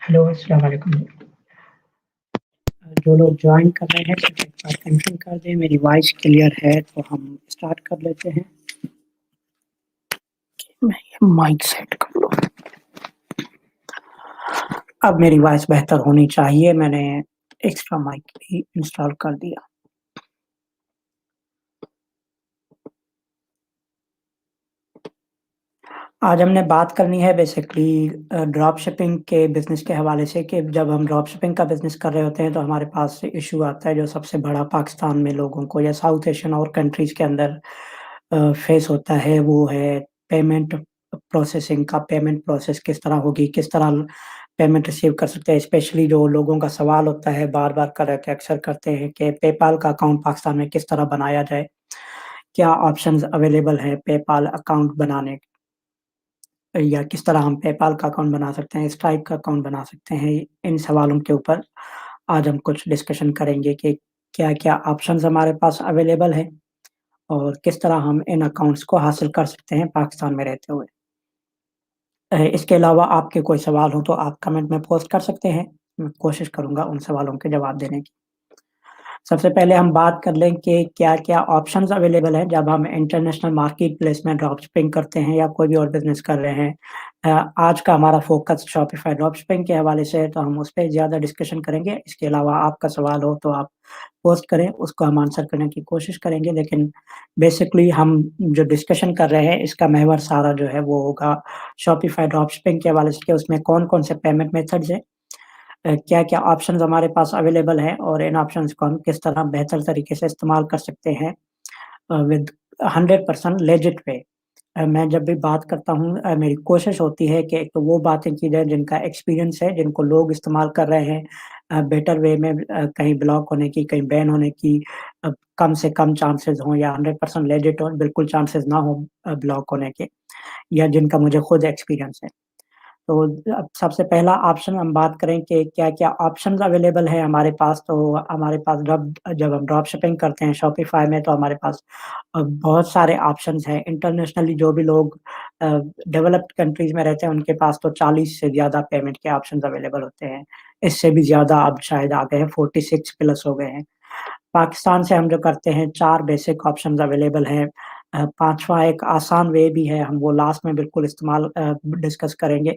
Hello, अस्सलाम वालेकुम। जो लोग जॉइन कर रहे हैं सिर्फ एक बार कंफर्म कर दें मेरी वॉइस क्लियर है तो हम स्टार्ट कर लेते हैं। मैं ये माइक सेट कर लूँ। अब मेरी वॉइस बेहतर होनी चाहिए, मैंने एक्स्ट्रा माइक भी इंस्टॉल कर दिया। आज हमने बात करनी है बेसिकली ड्रॉप शिपिंग के बिज़नेस के हवाले से कि जब हम ड्रॉप शिपिंग का बिज़नेस कर रहे होते हैं तो हमारे पास इश्यू आता है जो सबसे बड़ा पाकिस्तान में लोगों को या साउथ एशियन और कंट्रीज़ के अंदर फेस होता है, वो है पेमेंट प्रोसेसिंग का। पेमेंट प्रोसेस किस तरह होगी, किस तरह पेमेंट रिसीव कर सकते हैं। स्पेशली जो लोगों का सवाल होता है बार-बार कर के अक्सर करते हैं कि पेपाल का अकाउंट पाकिस्तान में किस तरह बनाया जाए? क्या ऑप्शंस अवेलेबल हैं पेपाल अकाउंट बनाने या किस तरह हम पेपाल का अकाउंट बना सकते हैं, स्ट्राइप का अकाउंट बना सकते हैं? इन सवालों के ऊपर आज हम कुछ डिस्कशन करेंगे कि क्या-क्या ऑप्शंस हमारे पास अवेलेबल हैं और किस तरह हम इन अकाउंट्स को हासिल कर सकते हैं पाकिस्तान में रहते हुए। इसके अलावा आपके कोई सवाल हो तो आप कमेंट में पोस्ट कर सकते हैं। मैं कोशिश करूँगा उन सवालों के जवाब देने की। सबसे पहले हम बात कर लें कि क्या-क्या ऑप्शंस अवेलेबल हैं जब हम इंटरनेशनल मार्केट प्लेस में ड्रॉप शिपिंग करते हैं या कोई भी और बिज़नेस कर रहे हैं। आज का हमारा फ़ोकस शॉपिफ़ाई ड्रॉप शिपिंग के हवाले से है तो हम उस पे ज़्यादा डिस्कशन करेंगे। इसके अलावा आपका सवाल हो तो आप पोस्ट करें, उसको हम आंसर करने की कोशिश करेंगे। लेकिन बेसिकली हम जो डिस्कशन कर रहे हैं इसका महवर सारा जो है वो होगा शॉपिफ़ाई ड्रॉप शिपिंग के हवाले से कि उसमें कौन-कौन से पेमेंट मेथड्स हैं, क्या-क्या ऑप्शंस हमारे पास अवेलेबल हैं और इन ऑप्शंस को हम किस तरह बेहतर तरीके से इस्तेमाल कर सकते हैं विद 100% लेजिट वे। मैं जब भी बात करता हूँ मेरी कोशिश होती है कि एक तो वो बातें की जाए जिनका एक्सपीरियंस है, जिनको लोग इस्तेमाल कर रहे हैं बेटर वे में, कहीं ब्लॉक होने की, कहीं बैन होने की कम से कम चांसेस हों या 100% लेजिट हो, बिल्कुल चांसेस ना हो ब्लॉक होने के, या जिनका मुझे खुद एक्सपीरियंस है। तो अब सबसे पहला ऑप्शन हम बात करें कि क्या-क्या ऑप्शंस अवेलेबल है हमारे पास। तो हमारे पास जब जब हम ड्रॉप शिपिंग करते हैं शॉपिफ़ाई में तो हमारे पास बहुत सारे ऑप्शंस हैं। इंटरनेशनली जो भी लोग अ, डेवलप्ड कंट्रीज़ में रहते हैं उनके पास तो 40 से ज़्यादा पेमेंट के ऑप्शंस अवेलेबल होते हैं। इससे भी ज़्यादा अब शायद आ गए हैं, 46 प्लस हो गए हैं। पाकिस्तान से हम जो करते हैं 4 बेसिक ऑप्शंस अवेलेबल हैं। 5वाँ एक आसान वे भी है, हम वो लास्ट में बिल्कुल डिस्कस करेंगे।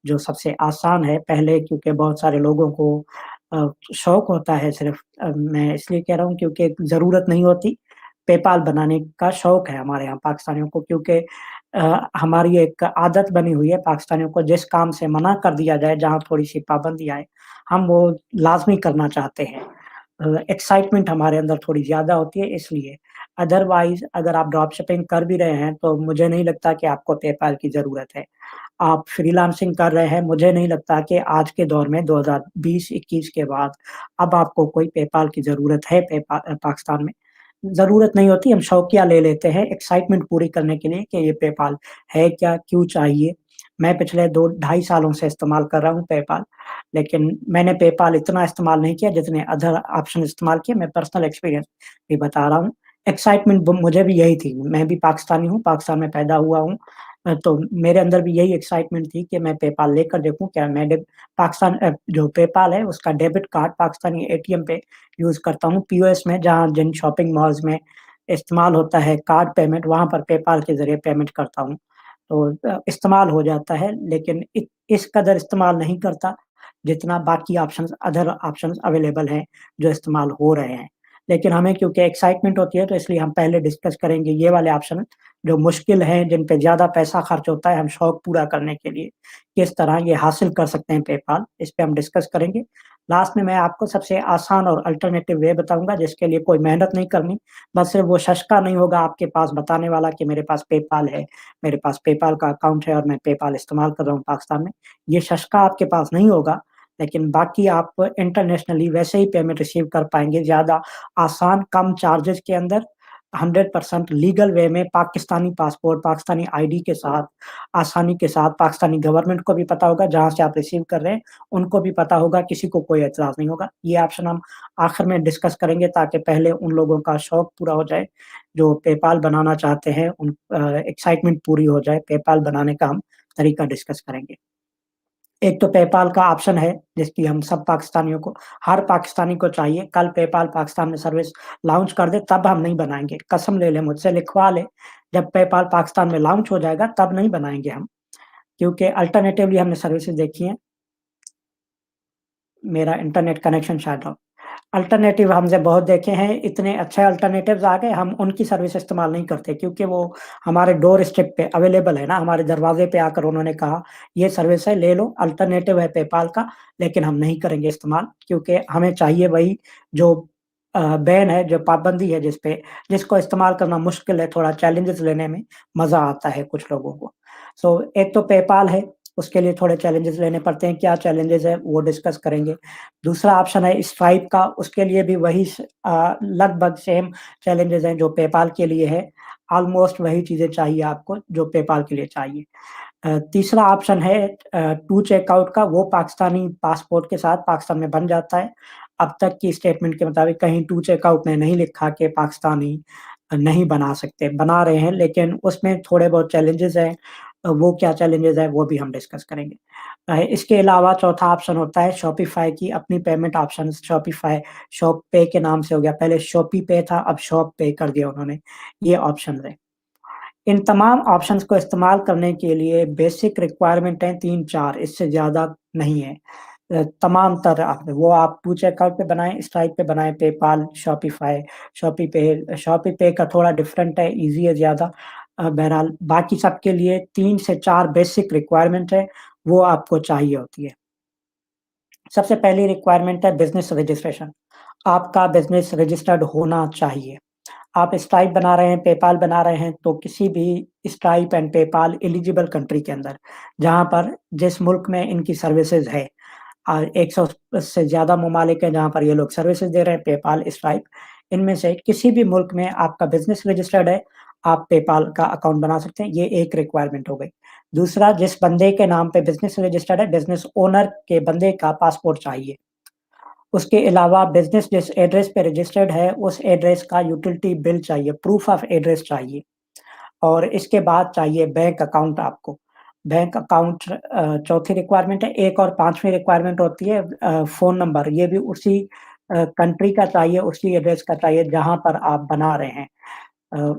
जो सबसे आसान है पहले, क्योंकि बहुत सारे लोगों को शौक होता है सिर्फ़, मैं इसलिए कह रहा हूँ क्योंकि ज़रूरत नहीं होती, पेपाल बनाने का शौक है हमारे यहाँ पाकिस्तानियों को, क्योंकि हमारी एक आदत बनी हुई है पाकिस्तानियों को जिस काम से मना कर दिया जाए, जहाँ थोड़ी-सी पाबंदी आए, हम वो लाज़मी करना चाहते हैं। एक्साइटमेंट हमारे अंदर थोड़ी ज़्यादा होती है इसलिए। अदरवाइज़ अगर आप ड्रॉप शिपिंग कर भी रहे हैं तो मुझे नहीं लगता कि आपको पेपाल की ज़रूरत है। आप फ्रीलांसिंग कर रहे हैं, मुझे नहीं लगता कि आज के दौर में 2020-21 के बाद अब आपको कोई पेपाल की ज़रूरत है पाकिस्तान में। ज़रूरत नहीं होती, हम शौकिया ले लेते हैं एक्साइटमेंट पूरी करने के लिए कि ये पेपाल है क्या? क्यों चाहिए? मैं पिछले 2 ढाई सालों से इस्तेमाल कर रहा हूँ पेपाल, लेकिन मैंने पेपाल इतना इस्तेमाल नहीं किया जितने अदर ऑप्शन इस्तेमाल किए, मैं पर्सनल एक्सपीरियंस भी बता रहा हूँ। एक्साइटमेंट ब मुझे भी यही थी, मैं भी पाकिस्तानी हूँ, पाकिस्तान में पैदा हुआ हूँ। तो मेरे अंदर भी यही एक्साइटमेंट थी कि मैं पेपाल लेकर देखूँ क्या मैं जो पेपाल है उसका डेबिट कार्ड पाकिस्तानी एटीएम पे यूज़ करता हूँ, पीओएस में, जहाँ जिन शॉपिंग मॉल्स में इस्तेमाल होता है कार्ड पेमेंट, वहाँ पर पेपाल के ज़रिए पेमेंट करता हूँ। तो इस्तेमाल हो जाता है, लेकिन इस कदर इस्तेमाल नहीं करता, जितना बाकी अदर ऑप्शंस अवेलेबल हैं, जो इस्तेमाल हो रहे हैं। लेकिन हमें क्योंकि एक्साइटमेंट होती है, तो इसलिए हम पहले डिस्कस करेंगे ये वाले ऑप्शन, जो मुश्किल हैं, जिन पे ज़्यादा पैसा खर्च होता है, हम शौक पूरा करने के लिए, किस तरह ये हासिल कर सकते हैं पेपाल, इस पे हम डिस्कस करेंगे। लास्ट में मैं आपको सबसे आसान और अल्टरनेटिव वे बताऊँगा, जिसके लिए कोई मेहनत नहीं करनी, बस सिर्फ वो शशका नहीं होगा आपके पास बताने वाला कि मेरे पास पेपाल है, मेरे पास पेपाल का अकाउंट है और मैं पेपाल इस्तेमाल कर रहा हूँ पाकिस्तान में। ये शशका आपके पास नहीं होगा, लेकिन बाकी आप इंटरनेशनली वैसे ही पेमेंट रिसीव कर पाएँगे, ज़्यादा आसान, कम चार्जेज़ के अंदर, 100% लीगल वे में, पाकिस्तानी पासपोर्ट, पाकिस्तानी आईडी के साथ, आसानी के साथ। पाकिस्तानी गवर्नमेंट को भी पता होगा जहाँ से आप रिसीव कर रहे हैं, उनको भी पता होगा, किसी को कोई एतराज़ नहीं होगा। ये ऑप्शन हम आखिर में डिस्कस करेंगे ताकि पहले उन लोगों का शौक पूरा हो जाए, जो पेपाल बनाना चाहते हैं, एक्साइटमेंट पूरी हो जाए, पेपाल बनाने का हम तरीका डिस्कस करेंगे। एक तो पेपाल का ऑप्शन है, जिसकी हम सब पाकिस्तानियों को हर पाकिस्तानी को चाहिए, कल पेपाल पाकिस्तान में सर्विस लॉन्च कर दे, तब हम नहीं बनाएँगे। कसम ले लें मुझसे, लिखवा लें, जब पेपाल पाकिस्तान में लॉन्च हो जाएगा, तब नहीं बनाएँगे हम। क्योंकि अल्टरनेटिवली हमने सर्विसेज़ देखी हैं। मेरा इंटरनेट कनेक्शन शायद अल्टरनेटिव हमने बहुत देखे हैं, इतने अच्छे अल्टरनेटिव्स आ गए, हम उनकी सर्विस इस्तेमाल नहीं करते क्योंकि वो हमारे डोर स्टेप पे अवेलेबल है ना, हमारे दरवाज़े पे आकर उन्होंने कहा, "ये सर्विस है, ले लो, अल्टरनेटिव है पेपाल का, लेकिन हम नहीं करेंगे इस्तेमाल क्योंकि हमें चाहिए वही जो बैन है, जो पाबंदी है जिस पे, जिसको इस्तेमाल करना मुश्किल है, थोड़ा चैलेंजेस लेने में मज़ा आता है कुछ लोगों को।" सो एक तो पेपाल है, उसके लिए थोड़े चैलेंजेस लेने पड़ते हैं, क्या चैलेंजेस है, वो डिस्कस करेंगे। दूसरा ऑप्शन है स्ट्राइप का, उसके लिए भी वही लगभग सेम चैलेंजेज़ हैं जो पेपाल के लिए है। ऑलमोस्ट वही चीज़ें चाहिए आपको जो पेपाल के लिए चाहिए। तीसरा ऑप्शन है टू चेकआउट का, वो पाकिस्तानी पासपोर्ट के साथ पाकिस्तान में बन जाता है। अब तक की स्टेटमेंट के मुताबिक कहीं टू चेकआउट में नहीं लिखा कि पाकिस्तानी नहीं बना सकते, बना रहे हैं लेकिन उसमें थोड़े बहुत चैलेंजेज़ हैं। वो क्या चैलेंजेज़ हैं वो भी हम डिस्कस करेंगे। इसके अलावा चौथा ऑप्शन होता है शॉपिफ़ाई की अपनी पेमेंट ऑप्शंस शॉपिफ़ाई शॉप पे के नाम से हो गया, पहले शॉपी पे था, अब शॉप पे कर दिया उन्होंने, ये ऑप्शंस हैं। इन तमाम ऑप्शंस को इस्तेमाल करने के लिए बेसिक रिक्वायरमेंट है 3-4 इससे ज़्यादा नहीं है। तमाम तरह वो आप टू चेकआउट पे बनाएँ, स्ट्राइप पे बनाएँ, पेपाल, शॉपिफ़ाई, शॉपी पे का थोड़ा डिफरेंट है, ईज़ी है ज़्यादा। बहरहाल बाकी सबके लिए 3 से 4 बेसिक रिक्वायरमेंट है, वो आपको चाहिए होती है। सबसे पहली रिक्वायरमेंट है बिज़नेस रजिस्ट्रेशन। आपका बिज़नेस रजिस्टर्ड होना चाहिए। आप स्ट्राइप बना रहे हैं, पेपाल बना रहे हैं, तो किसी भी stripe and PayPal eligible country के अंदर, जहाँ पर जिस मुल्क में इनकी सर्विसेज़ है 100 से ज़्यादा ममालिक हैं जहाँ पर ये लोग सर्विसेज़ दे रहे हैं, पेपाल, स्ट्राइप, इनमें से किसी भी मुल्क में आपका बिज़नेस रजिस्टर्ड है, आप पेपाल का अकाउंट बना सकते हैं, ये एक रिक्वायरमेंट हो गई। दूसरा, जिस बंदे के नाम पे बिज़नेस रजिस्टर्ड है, बिज़नेस ओनर के बंदे का पासपोर्ट चाहिए। उसके अलावा बिज़नेस जिस एड्रेस पे रजिस्टर्ड है, उस एड्रेस का यूटिलिटी बिल चाहिए, प्रूफ ऑफ एड्रेस चाहिए और इसके बाद चाहिए बैंक अकाउंट आपको। बैंक अकाउंट चौथी रिक्वायरमेंट है, एक और 5वीं रिक्वायरमेंट होती है फ़ोन नंबर, ये भी उसी कंट्री का चाहिए, उसी एड्रेस का चाहिए जहाँ पर आप बना रहे हैं। अ,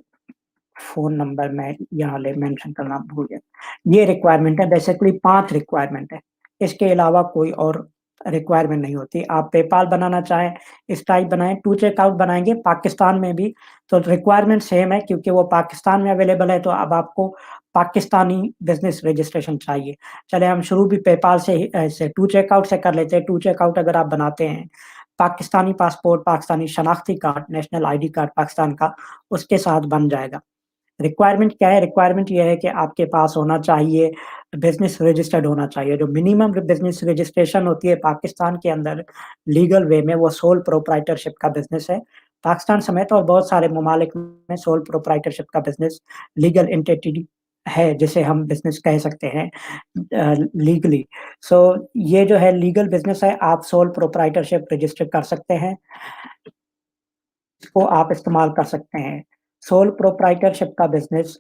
फ़ोन नंबर मैं यहाँ ले मेंशन करना भूल गया। ये रिक्वायरमेंट है, बेसिकली 5 रिक्वायरमेंट है। इसके अलावा कोई और रिक्वायरमेंट नहीं होती। आप पेपाल बनाना चाहें, स्ट्राइप बनाएँ, टू चेकआउट बनाएँगे पाकिस्तान में भी, तो रिक्वायरमेंट सेम है क्योंकि वो पाकिस्तान में अवेलेबल है, तो अब आपको पाकिस्तानी बिज़नेस रजिस्ट्रेशन चाहिए। चलें हम शुरू भी पेपाल से ही से टू चेकआउट से कर लेते हैं। टू चेकआउट अगर आप बनाते हैं, पाकिस्तानी पासपोर्ट, पाकिस्तानी शनाख्ती card, national ID card Pakistan का, उसके साथ बन जाएगा। रिक्वायरमेंट क्या है? रिक्वायरमेंट ये है कि आपके पास होना चाहिए, बिज़नेस रजिस्टर्ड होना चाहिए। जो मिनिमम बिज़नेस रजिस्ट्रेशन होती है पाकिस्तान के अंदर लीगल वे में, वो सोल प्रोप्राइटरशिप का बिज़नेस है। पाकिस्तान समेत और बहुत सारे ममालिक में सोल प्रोप्राइटरशिप का बिज़नेस लीगल एंटिटी है, जिसे हम बिज़नेस कह सकते हैं लीगली। सो ये जो है लीगल बिज़नेस है, आप सोल प्रोप्राइटरशिप रजिस्टर कर सकते हैं। इसको आप इस्तेमाल कर सकते हैं। सोल प्रोप्राइटरशिप का बिज़नेस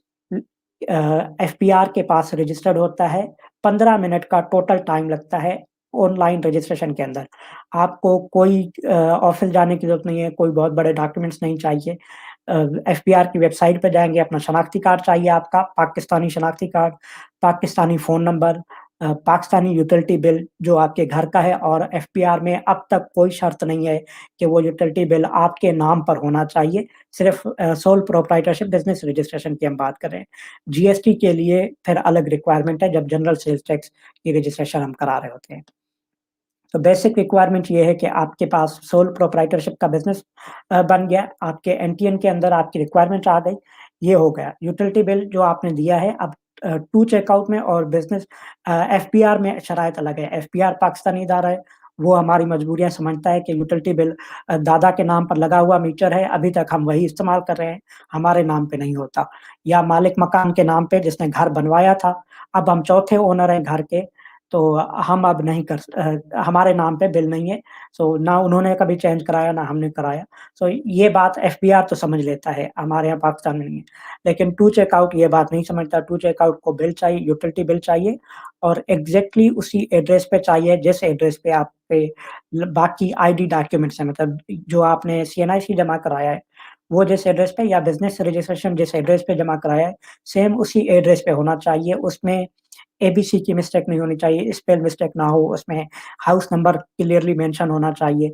एफपीआर के पास रजिस्टर्ड होता है, 15 मिनट का टोटल टाइम लगता है ऑनलाइन रजिस्ट्रेशन के अंदर। आपको कोई ऑफ़िस जाने की ज़रूरत नहीं है, कोई बहुत बड़े डॉक्यूमेंट्स नहीं चाहिए। एफपीआर की वेबसाइट पे जाएँगे, अपना शनाख्ती कार्ड चाहिए आपका, पाकिस्तानी शनाख्ती card, Pakistani phone number, Pakistani utility bill जो आपके घर का है और एफपीआर में अब तक कोई शर्त नहीं है कि वो यूटिलिटी बिल आपके नाम पर होना चाहिए, सिर्फ़ सोल प्रोप्राइटरशिप बिज़नेस रजिस्ट्रेशन की हम बात कर रहे हैं। जीएसटी के लिए फिर अलग रिक्वायरमेंट है जब जनरल सेल्स टैक्स की रजिस्ट्रेशन हम करा रहे होते हैं। तो बेसिक रिक्वायरमेंट ये है कि आपके पास सोल प्रोप्राइटरशिप का बिज़नेस बन गया, आपके एनटीएन के अंदर आपकी रिक्वायरमेंट आ गई, ये हो गया। यूटिलिटी बिल जो आपने दिया है अब टू चेकआउट में और बिज़नेस एफपीआर में शराइत अलग है। एफपीआर पाकिस्तानी इदारा है, वो हमारी मजबूरियाँ समझता है कि यूटिलिटी बिल दादा के नाम पर लगा हुआ मीटर है, अभी तक हम वही इस्तेमाल कर रहे हैं, हमारे नाम पे नहीं होता। या मालिक मकान के नाम पे जिसने घर बनवाया था, अब हम चौथे ओनर हैं घर के, तो हम अब नहीं हमारे नाम पे बिल नहीं है। सो ना उन्होंने कभी चेंज कराया, ना हमने कराया। सो ये बात एफबीआर तो समझ लेता है, हमारे यहाँ पाकिस्तान में नहीं है। लेकिन टू चेकआउट ये बात नहीं समझता, टू चेकआउट को बिल चाहिए, यूटिलिटी बिल चाहिए और एग्ज़ैक्टली उसी एड्रेस पे चाहिए जिस एड्रेस पे आप पे बाकी आईडी डॉक्यूमेंट्स हैं, मतलब जो आपने सीएनआईसी जमा कराया है, वो जिस एड्रेस पे या बिज़नेस रजिस्ट्रेशन जिस एड्रेस पे जमा कराया है, सेम उसी एड्रेस पे होना चाहिए। उसमें एबीसी की मिस्टेक नहीं होनी चाहिए, स्पेल मिस्टेक ना हो, उसमें हाउस नंबर क्लियरली मेंशन होना चाहिए।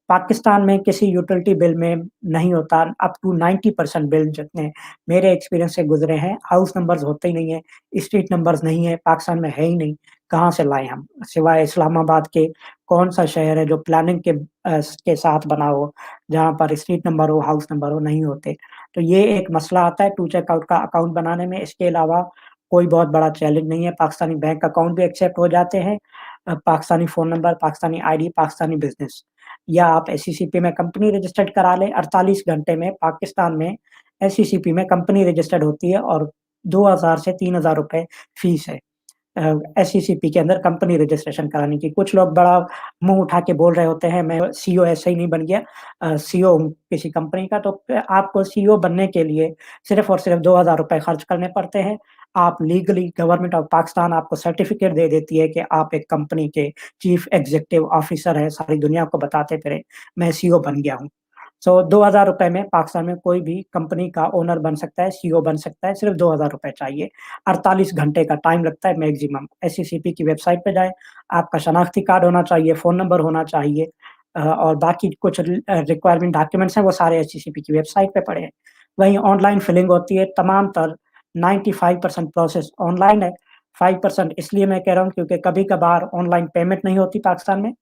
पाकिस्तान में किसी यूटिलिटी बिल में नहीं होता, अप टू 90% बिल जितने मेरे एक्सपीरियंस से गुज़रे हैं, हाउस नंबर्स होते ही नहीं है, स्ट्रीट नंबर्स नहीं है, पाकिस्तान में है ही नहीं, कहाँ से लाएँ हम? सिवाय इस्लामाबाद के कौन-सा शहर है जो प्लानिंग के साथ बना हो, जहाँ पर स्ट्रीट नंबर हो, हाउस नंबर हो, नहीं होते। तो ये एक मसला आता है टू चेकआउट का अकाउंट बनाने में, इसके अलावा कोई बहुत बड़ा चैलेंज नहीं है, पाकिस्तानी बैंक अकाउंट भी एक्सेप्ट हो जाते हैं। Pakistani phone number, Pakistani ID, Pakistani business या आप एसईसीपी में कंपनी रजिस्टर्ड करा लें, 48 घंटे में पाकिस्तान में एसईसीपी में कंपनी रजिस्टर्ड होती है और 2000 से 3000 रुपए फीस है। एसईसीपी के अंदर कंपनी रजिस्ट्रेशन कराने की। कुछ लोग बड़ा मुँह उठा के बोल रहे होते हैं, मैं सीईओ ऐसे ही नहीं बन गया, सीईओ हूँ किसी कंपनी का, तो आपको सीईओ बनने के लिए सिर्फ़ और सिर्फ़ 2000 रुपए खर्च करने पड़ते हैं। आप लीगली गवर्नमेंट ऑफ पाकिस्तान आपको सर्टिफ़िकेट दे देती है कि आप एक कंपनी के चीफ़ एग्ज़ीक्यूटिव ऑफ़िसर हैं, सारी दुनिया को बताते फिरें, मैं सीईओ बन गया हूँ। सो 2000 रुपए में पाकिस्तान में कोई भी कंपनी का ओनर बन सकता है, सीईओ बन सकता है, सिर्फ़ 2000 रुपए चाहिए। 48 घंटे का टाइम लगता है मैक्सिमम। एसईसीपी की वेबसाइट पे जाएँ, आपका शनाख्ती कार्ड होना चाहिए, फ़ोन नंबर होना चाहिए और बाकी कुछ रिक्वायरमेंट डॉक्यूमेंट्स हैं, वो सारे एसईसीपी की वेबसाइट पे पड़े हैं। वहीं ऑनलाइन फिलिंग होती है, तमाम तर 95% प्रोसेस ऑनलाइन है। 5% इसलिए मैं कह रहा हूँ क्योंकि कभी-कभार ऑनलाइन पेमेंट नहीं होती पाकिस्तान में।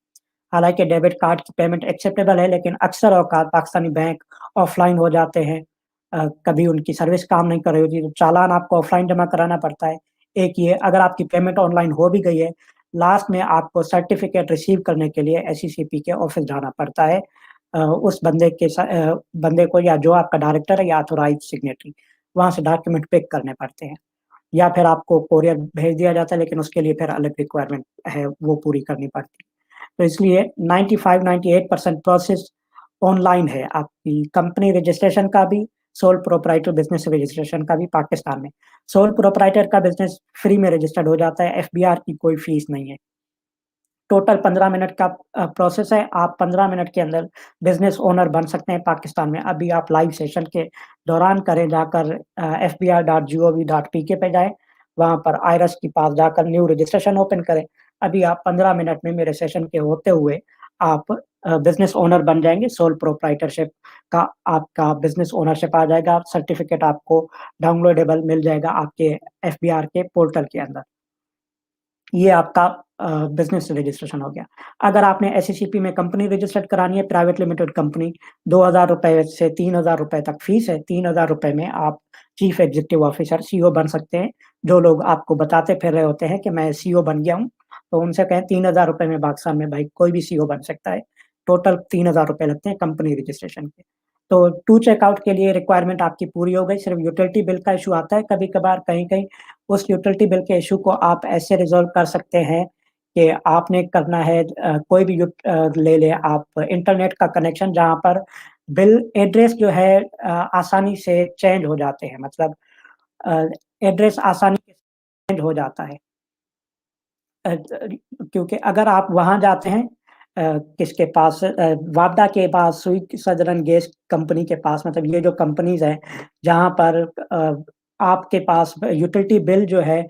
हालाँकि डेबिट कार्ड की पेमेंट एक्सेप्टेबल है, लेकिन अक्सर औक़ात पाकिस्तानी बैंक ऑफ़लाइन हो जाते हैं। कभी उनकी सर्विस काम नहीं कर रही होती, तो चालान आपको ऑफ़लाइन जमा कराना पड़ता है। एक ये, अगर आपकी पेमेंट ऑनलाइन हो भी गई है, लास्ट में आपको सर्टिफ़िकेट रिसीव करने के लिए एसईसीपी के ऑफ़िस जाना पड़ता है। उस बंदे को या जो आपका डायरेक्टर है या ऑथोराइज़्ड सिग्नेटरी, वहाँ से डॉक्यूमेंट पिक करने पड़ते हैं। या फिर आपको कोरियर भेज दिया जाता है, लेकिन उसके लिए फिर अलग रिक्वायरमेंट है, वो पूरी करनी पड़ती है। तो इसलिए 95-98% प्रोसेस ऑनलाइन है, आपकी कंपनी रजिस्ट्रेशन का भी, सोल प्रोप्राइटर बिज़नेस रजिस्ट्रेशन का भी पाकिस्तान में। सोल प्रोप्राइटर का बिज़नेस फ्री में रजिस्टर्ड हो जाता है, एफबीआर की कोई फीस नहीं है। टोटल 15 मिनट का प्रोसेस है, आप 15 मिनट के अंदर बिज़नेस ओनर बन सकते हैं पाकिस्तान में। अभी आप लाइव सेशन के दौरान करें जाकर fbr.gov.pk पे जाएँ, वहाँ पर आईआरएस के पास जाकर न्यू रजिस्ट्रेशन ओपन करें। अभी आप 15 मिनट में मेरे सेशन के होते हुए आप बिज़नेस ओनर बन जाएँगे, सोल प्रोप्राइटरशिप का आपका बिज़नेस ओनरशिप आ जाएगा, सर्टिफ़िकेट आपको डाउनलोडेबल मिल जाएगा आपके एफबीआर के पोर्टल के अंदर। ये आपका बिज़नेस रजिस्ट्रेशन हो गया। अगर आपने एसईसीपी में कंपनी रजिस्टर्ड करानी है, प्राइवेट लिमिटेड कंपनी, ₹2000 से ₹3000 तक फीस है। ₹3000 में आप चीफ एग्ज़ीक्यूटिव ऑफ़िसर सीईओ बन सकते हैं। जो लोग आपको बताते फिर रहे होते हैं कि मैं सीईओ बन गया हूँ, तो उनसे कहें ₹3000 में पाकिस्तान में भाई कोई भी सीईओ बन सकता है। टोटल ₹3000 लगते हैं कंपनी रजिस्ट्रेशन के। तो टू चेकआउट के लिए रिक्वायरमेंट आपकी पूरी हो गई, सिर्फ़ यूटिलिटी बिल का इश्यू आता है कभी-कभार कहीं-कहीं। उस यूटिलिटी बिल के इश्यू को आप ऐसे रिज़ॉल्व कर सकते हैं कि आपने करना है कोई भी ले लें आप इंटरनेट का कनेक्शन जहाँ पर बिल एड्रेस जो है आसानी से चेंज हो जाते हैं, मतलब अ, एड्रेस आसानी से चेंज हो जाता है। क्योंकि अगर आप वहाँ जाते हैं किसके पास वापडा के पास, स्वीट सदर्न गैस कंपनी के पास, मतलब ये जो कंपनीज़ हैं, जहाँ पर आपके पास यूटिलिटी बिल जो है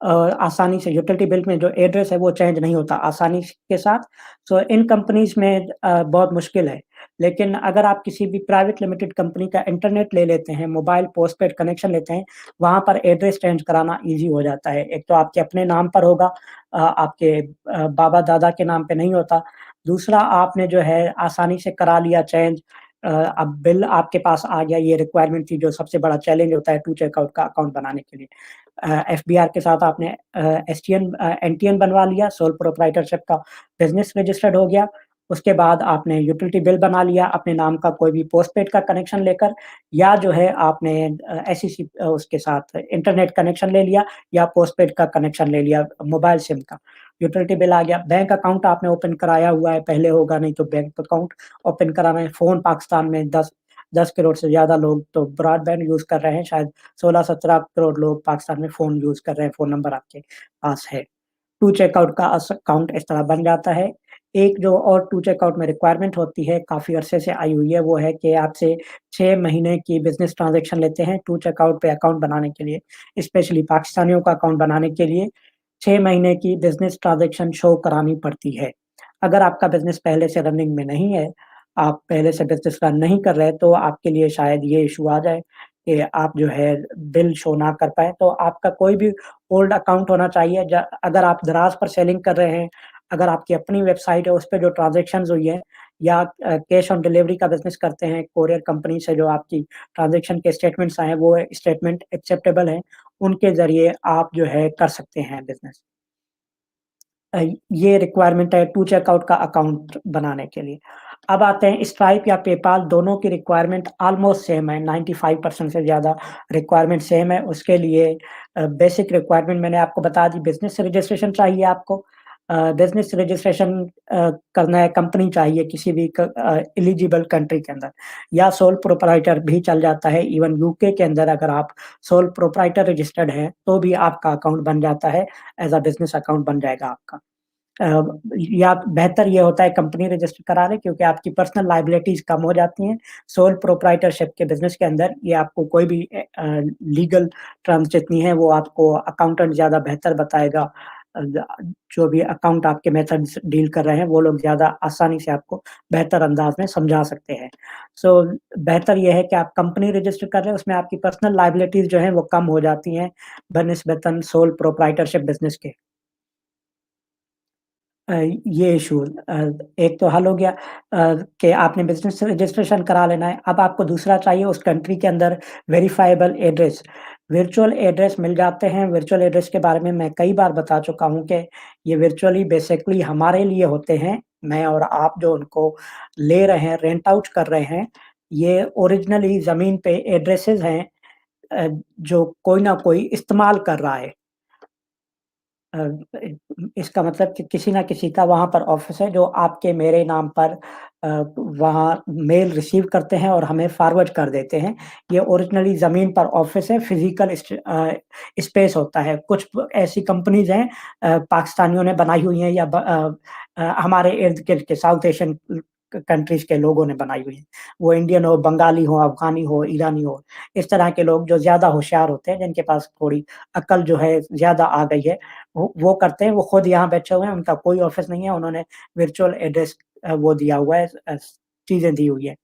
आसानी से यूटिलिटी बिल में जो एड्रेस है वो चेंज नहीं होता आसानी के साथ। सो इन कंपनीज़ में बहुत मुश्किल है। लेकिन अगर आप किसी भी प्राइवेट लिमिटेड कंपनी का इंटरनेट ले लेते हैं, मोबाइल पोस्टपेड कनेक्शन लेते हैं, वहाँ पर एड्रेस चेंज कराना ईज़ी हो जाता है। एक तो आपके अपने नाम पर होगा, आपके बाबा-दादा के नाम पे नहीं होता। दूसरा आपने जो है आसानी से करा लिया चेंज, अब बिल आपके पास आ गया, ये रिक्वायरमेंट थी जो सबसे बड़ा चैलेंज होता है टू चेकआउट का अकाउंट बनाने के लिए। एफबीआर के साथ आपने एनटीएन बनवा लिया, सोल प्रोप्राइटरशिप का बिज़नेस रजिस्टर्ड हो गया। उसके बाद आपने यूटिलिटी बिल बना लिया अपने नाम का कोई भी पोस्टपेड का कनेक्शन लेकर, या जो है आपने एसईसी उसके साथ इंटरनेट कनेक्शन ले लिया या पोस्टपेड का कनेक्शन ले लिया मोबाइल सिम का। यूटिलिटी बिल आ गया, बैंक अकाउंट आपने ओपन कराया हुआ है, पहले होगा नहीं तो बैंक अकाउंट ओपन कराना है। फ़ोन पाकिस्तान में 10 करोड़ से ज़्यादा लोग तो ब्रॉडबैंड यूज़ कर रहे हैं, शायद 16-17 करोड़ लोग पाकिस्तान में फ़ोन यूज़ कर रहे हैं, फ़ोन नंबर आपके पास है। टू चेकआउट का अकाउंट इस तरह बन जाता है। एक जो और टू चेकआउट में रिक्वायरमेंट होती है, काफ़ी अरसे से आई हुई है, वो है कि आपसे 6 महीने की बिज़नेस ट्रांज़ैक्शन लेते हैं टू चेकआउट पे अकाउंट बनाने के लिए। स्पेशली पाकिस्तानियों का अकाउंट बनाने के लिए 6 महीने की बिज़नेस ट्रांज़ैक्शन शो करानी पड़ती है। अगर आपका बिज़नेस पहले से रनिंग में नहीं है, आप पहले से बिज़नेस रन नहीं कर रहे, तो आपके लिए शायद ये इश्यू आ जाए कि आप जो है बिल शो ना कर पाएँ। तो आपका कोई भी ओल्ड अकाउंट होना चाहिए अगर आप दराज़ पर सेलिंग कर रहे हैं, अगर आपकी अपनी वेबसाइट है, उस पे जो ट्रांज़ैक्शंस हुई हैं या कैश ऑन डिलीवरी का बिज़नेस करते हैं, कोरियर कंपनी से जो आपकी ट्रांज़ैक्शन के स्टेटमेंट्स आए हैं, वो स्टेटमेंट एक्सेप्टेबल हैं, उनके ज़रिए आप जो है कर सकते हैं बिज़नेस। अ, ये रिक्वायरमेंट है टू चेकआउट का अकाउंट बनाने के लिए। अब आते हैं स्ट्राइप या पेपाल दोनों की रिक्वायरमेंट ऑलमोस्ट सेम है, 95% से ज़्यादा रिक्वायरमेंट सेम है। उसके लिए बेसिक रिक्वायरमेंट मैंने आपको बता दी, बिज़नेस रजिस्ट्रेशन चाहिए आपको। बिज़नेस रजिस्ट्रेशन करना है, कंपनी चाहिए किसी भी एलिजिबल कंट्री के अंदर या सोल प्रोप्राइटर भी चल जाता है। इवन यूके के अंदर अगर आप सोल प्रोप्राइटर रजिस्टर्ड हैं, तो भी आपका अकाउंट बन जाता है, एज़ अ बिज़नेस अकाउंट बन जाएगा आपका। या बेहतर ये होता है कंपनी रजिस्टर करा लें क्योंकि आपकी पर्सनल लायबिलिटीज़ कम हो जाती हैं। सोल प्रोप्राइटरशिप के बिज़नेस के अंदर ये आपको कोई भी लीगल टर्म्स जितनी हैं वो आपको अकाउंटेंट ज़्यादा बेहतर बताएगा। अ, ज जो भी अकाउंट आपके मेथड्स डील कर रहे हैं वो लोग ज़्यादा आसानी से आपको बेहतर अंदाज़ में समझा सकते हैं। सो बेहतर ये है कि आप कंपनी रजिस्टर कर रहे हैं उसमें आपकी पर्सनल लायबिलिटीज़ जो हैं वो कम हो जाती हैं बनिस्बतन सोल प्रोप्राइटरशिप बिज़नेस के। अ, ये इश्यू एक तो हल हो गया कि आपने बिज़नेस रजिस्ट्रेशन करा लेना है। अब आपको दूसरा चाहिए उस कंट्री के अंदर वेरिफाएबल एड्रेस। वर्चुअल एड्रेस मिल जाते हैं, वर्चुअल एड्रेस के बारे में मैं कई बार बता चुका हूँ कि ये वर्चुअली बेसिकली हमारे लिए होते हैं, मैं और आप जो उनको ले रहे हैं, रेंट आउट कर रहे हैं, ये ओरिजिनली ज़मीन पे एड्रेसेज़ हैं जो कोई ना कोई इस्तेमाल कर रहा है। अ, इसका मतलब कि किसी न किसी का वहाँ पर ऑफ़िस है जो आपके मेरे नाम पर अ, वहाँ मेल रिसीव करते हैं और हमें फॉरवर्ड कर देते हैं। ये ओरिजिनली ज़मीन पर ऑफ़िस है, फ़िज़िकल स्पेस होता है। कुछ ऐसी कंपनीज़ हैं पाकिस्तानियों ने बनाई हुई हैं या हमारे इर्द-गिर्द के साउथ एशियन कंट्रीज़ के लोगों ने बनाई हुई हैं। वो इंडियन हो, बंगाली हो, अफ़गानी हो, ईरानी हो, इस तरह के लोग जो ज़्यादा होशियार होते हैं, जिनके पास थोड़ी अक्ल जो है ज़्यादा आ गई है, वो करते हैं, वो खुद यहाँ बैठे हुए हैं, उनका कोई ऑफ़िस नहीं है, उन्होंने वर्चुअल एड्रेस वो दिया हुआ है चीज़ें दी हुई है,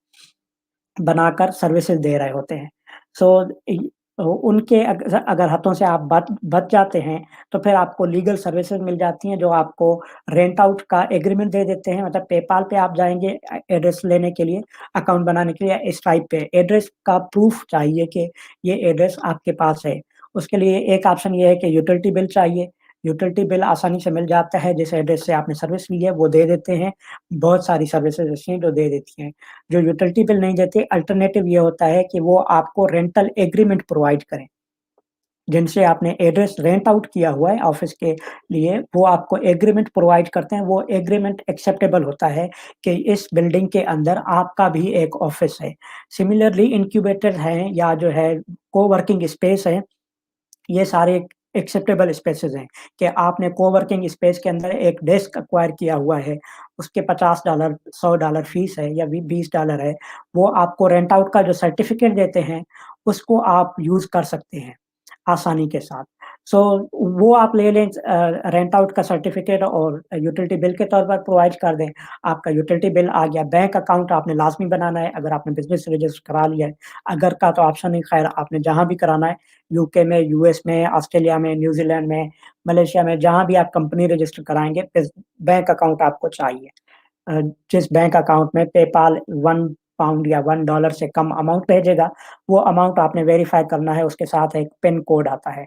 बनाकर सर्विसेज़ दे रहे होते हैं। सो इ उनके अगर हाथों से आप बच बच जाते हैं, तो फिर आपको लीगल सर्विसेज़ मिल जाती हैं, जो आपको रेंट आउट का एग्रीमेंट दे देते हैं, मतलब पेपाल पे आप जाएँगे एड्रेस लेने के लिए, अकाउंट बनाने के लिए या स्ट्राइप पे, एड्रेस का प्रूफ चाहिए कि ये एड्रेस आपके पास है। उसके लिए एक ऑप्शन ये है कि यूटिलिटी बिल चाहिए। यूटिलिटी बिल आसानी से मिल जाता है, जिस एड्रेस से आपने सर्विस ली है, वो दे देते हैं। बहुत सारी सर्विसेज़ ऐसी हैं जो दे देती हैं। जो यूटिलिटी बिल नहीं देते, अल्टरनेटिव ये होता है कि वो आपको रेंटल एग्रीमेंट प्रोवाइड करें। जिनसे आपने एड्रेस रेंट आउट किया हुआ है ऑफ़िस के लिए, वो आपको एग्रीमेंट प्रोवाइड करते हैं। वो एग्रीमेंट एक्सेप्टेबल होता है कि इस बिल्डिंग के अंदर आपका भी एक ऑफ़िस है। सिमिलरली इन्क्यूबेटर हैं या जो है कोवर्किंग स्पेस है, ये सारे एक्सेप्टेबल स्पेसेस हैं कि आपने कोवर्किंग स्पेस के अंदर एक डेस्क एक्वायर किया हुआ है, उसके $50 $100 फीस है या भी $20 है, वो आपको रेंट आउट का जो सर्टिफ़िकेट देते हैं, उसको आप यूज़ कर सकते हैं, आसानी के साथ। सो वो आप ले लें रेंट आउट का सर्टिफ़िकेट और यूटिलिटी बिल के तौर पर प्रोवाइड कर दें। आपका यूटिलिटी बिल आ गया, बैंक अकाउंट आपने लाज़मी बनाना है अगर आपने बिज़नेस रजिस्टर करा लिया है। अगर का तो ऑप्शन नहीं, खैर आपने जहाँ भी कराना है यूके में, यूएस में, ऑस्ट्रेलिया में, न्यूज़ीलैंड में, मलेशिया में, जहाँ भी आप कंपनी रजिस्टर कराएँगे, बैंक अकाउंट आपको चाहिए। अ, जिस बैंक अकाउंट में पेपाल 1 पाउंड या $1 से कम अमाउंट भेजेगा, वो अमाउंट आपने वेरीफ़ाई करना है, उसके साथ एक पिन कोड आता है।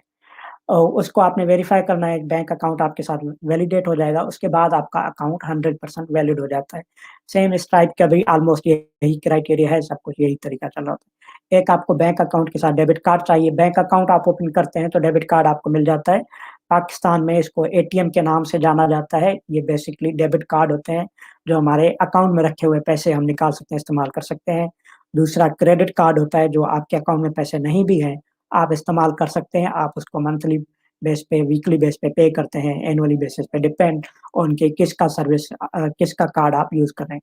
उसको आपने वेरीफ़ाई करना है, बैंक अकाउंट आपके साथ वैलिडेट हो जाएगा, उसके बाद आपका अकाउंट 100% वैलिड हो जाता है। सेम स्ट्राइप का भी ऑलमोस्ट यही क्राइटेरिया है, सब कुछ यही तरीका चल रहा होता है। एक आपको बैंक अकाउंट के साथ डेबिट कार्ड चाहिए, बैंक अकाउंट आप ओपन करते हैं तो डेबिट कार्ड आपको मिल जाता है। पाकिस्तान में इसको एटीएम के नाम से जाना जाता है। ये बेसिकली डेबिट कार्ड होते हैं, जो हमारे अकाउंट में रखे हुए पैसे हम निकाल सकते हैं, इस्तेमाल कर सकते हैं। दूसरा क्रेडिट कार्ड होता है, जो आपके अकाउंट में पैसे नहीं भी हैं, आप इस्तेमाल कर सकते हैं। आप उसको मंथली बेस पे, वीकली बेस पे करते हैं, एनुअली बेसिस पे डिपेंड ऑन कि किसका कार्ड आप यूज़ कर रहे हैं।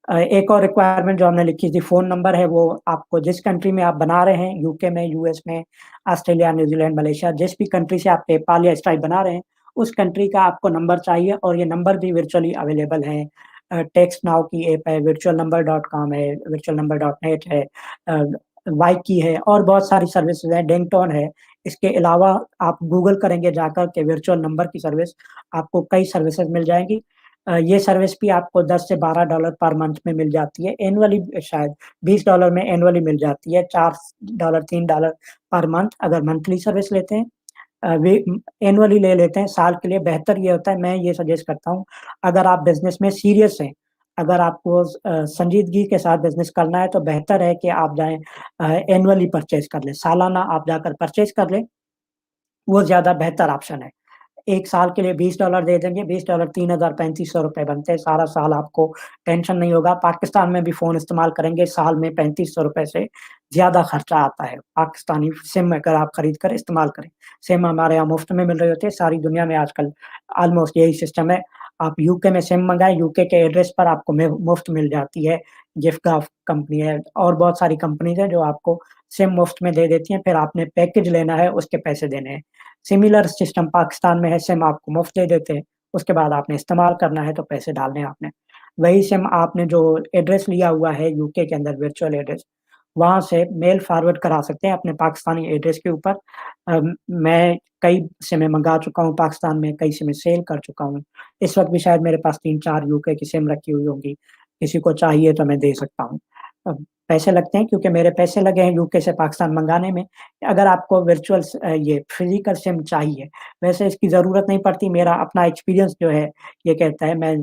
एक और रिक्वायरमेंट जो हमने लिखी थी, फ़ोन नंबर है, वो आपको जिस कंट्री में आप बना रहे हैं, यूके में, यूएस में, ऑस्ट्रेलिया, न्यूज़ीलैंड, मलेशिया, जिस भी कंट्री से आप पेपाल या स्ट्राइप बना रहे हैं, उस कंट्री का आपको नंबर चाहिए और ये नंबर भी वर्चुअली अवेलेबल हैं। टेक्स्ट नाउ की ऐप है, virtualnumber.com है, virtualnumber.net है, अ, वाइकी है और बहुत सारी सर्विसेज़ हैं, डिंगटोन है। इसके अलावा आप गूगल करेंगे जाकर के वर्चुअल नंबर की सर्विस, आपको कई सर्विसेज़ मिल जाएँगी। ये सर्विस भी आपको 10 से $12 पर मंथ में मिल जाती है। एनुअली शायद $20 में एनुअली मिल जाती है, $4 $3 पर मंथ अगर मंथली सर्विस लेते हैं। वे एनुअली ले लेते हैं साल के लिए, बेहतर ये होता है, मैं ये सजेस्ट करता हूँ, अगर आप बिज़नेस में सीरियस हैं, अगर आपको संजीदगी के साथ बिज़नेस करना है, तो बेहतर है कि आप जाएँ एनुअली परचेज़ कर लें, सालाना आप जाकर परचेज़ कर लें, वो ज़्यादा बेहतर ऑप्शन है। 1 साल के लिए $20 दे देंगे, $20 ₹3035 बनते हैं, सारा साल आपको टेंशन नहीं होगा। पाकिस्तान में भी फ़ोन इस्तेमाल करेंगे, साल में ₹3500 से ज़्यादा खर्चा आता है, पाकिस्तानी सिम अगर आप खरीद कर इस्तेमाल करें। सिम हमारे यहाँ मुफ़्त में मिल रही होती है, सारी दुनिया में आजकल ऑलमोस्ट यही सिस्टम है। आप यूके में सिम मँगाएँ, यूके के एड्रेस पर आपको मुफ़्त मिल जाती है, गिफ़गाफ कंपनी है और बहुत सारी कंपनीज़ हैं जो आपको सिम मुफ़्त में दे देती हैं, फिर आपने पैकेज लेना है, उसके पैसे देने हैं। सिमिलर सिस्टम पाकिस्तान में है, सिम आपको मुफ़्त दे देते हैं, उसके बाद आपने इस्तेमाल करना है तो पैसे डालने हैं आपने। वही सिम आपने जो एड्रेस लिया हुआ है यूके के अंदर वर्चुअल एड्रेस, वहाँ से मेल फॉरवर्ड करा सकते हैं अपने पाकिस्तानी एड्रेस के ऊपर। मैं कई सिमें मँगा चुका हूँ पाकिस्तान में, कई सिमें सेल कर चुका हूँ। इस वक़्त भी शायद मेरे पास 3-4 यूके की सिम रखी हुई होंगी, किसी को चाहिए तो मैं दे सकता हूँ। पैसे लगते हैं क्योंकि मेरे पैसे लगे हैं यूके से पाकिस्तान मँगाने में। अगर आपको ये फ़िज़िकल सिम चाहिए, वैसे इसकी ज़रूरत नहीं पड़ती, मेरा अपना एक्सपीरियंस जो है, ये कहता है, मैं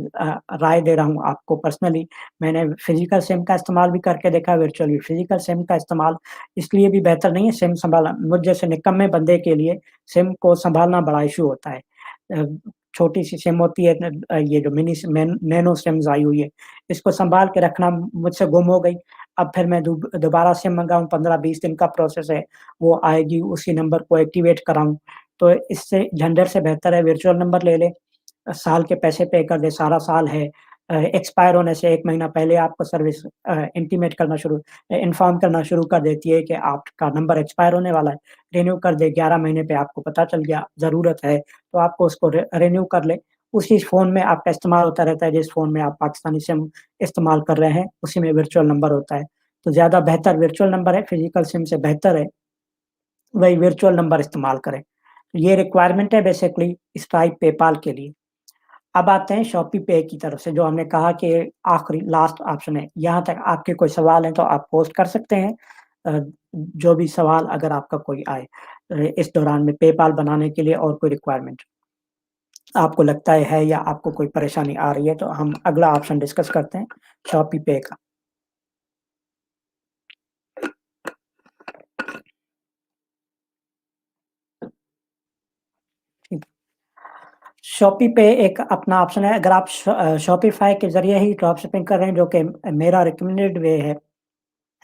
राय दे रहा हूँ आपको पर्सनली। मैंने फ़िज़िकल सिम का इस्तेमाल भी करके देखा, वर्चुअली फ़िज़िकल सिम का इस्तेमाल इसलिए भी बेहतर नहीं है, सिम सँभालना मुझ जैसे निकम्मे बंदे के लिए सिम को सँभालना बड़ा इश्यू होता है। अ, छोटी-सी सिम होती है, ये जो मिनी सिम नैनो सिम्स आई हुई है, इसको सँभाल के रखना मुझसे गुम हो गई। अब फिर मैं दोबारा सिम मँगाऊँ, 15-20 दिन का प्रोसेस है, वो आएगी, उसी नंबर को एक्टिवेट कराऊँ। तो इससे झंझट से बेहतर है वर्चुअल नंबर ले लें, साल के पैसे पे कर दें, सारा साल है। एक्सपायर होने से 1 महीना पहले आपको सर्विस इंटीमेट करना इन्फॉर्म करना शुरू कर देती है कि आपका नंबर एक्सपायर होने वाला है। रिन्यू कर दें, 11 महीने पे आपको पता चल गया, ज़रूरत है, तो आपको उसको रिन्यू कर लें। उसी फ़ोन में आपका इस्तेमाल होता रहता है, जिस फ़ोन में आप पाकिस्तानी सिम इस्तेमाल कर रहे हैं, उसी में वर्चुअल नंबर होता है। तो ज़्यादा बेहतर वर्चुअल नंबर है, फिज़िकल सिम से बेहतर है, वही वर्चुअल नंबर इस्तेमाल करें। ये रिक्वायरमेंट है बेसिकली स्ट्राइप, पेपाल के लिए। अब आते हैं शॉपी पे की तरफ से, जो हमने कहा कि आखिरी लास्ट ऑप्शन है। यहाँ तक आपके कोई सवाल हैं तो आप पोस्ट कर सकते हैं। अ, जो भी सवाल अगर आपका कोई आए इस दौरान में पेपाल बनाने के लिए और कोई रिक्वायरमेंट आपको लगता है या आपको कोई परेशानी आ रही है, तो हम अगला ऑप्शन डिस्कस करते हैं, शॉपी पे का। ठीक। शॉपी पे एक अपना ऑप्शन है, अगर आप शॉपिफ़ाई के ज़रिए ही ड्रॉप शिपिंग कर रहे हैं, जो कि मेरा रिकमेंडेड वे है।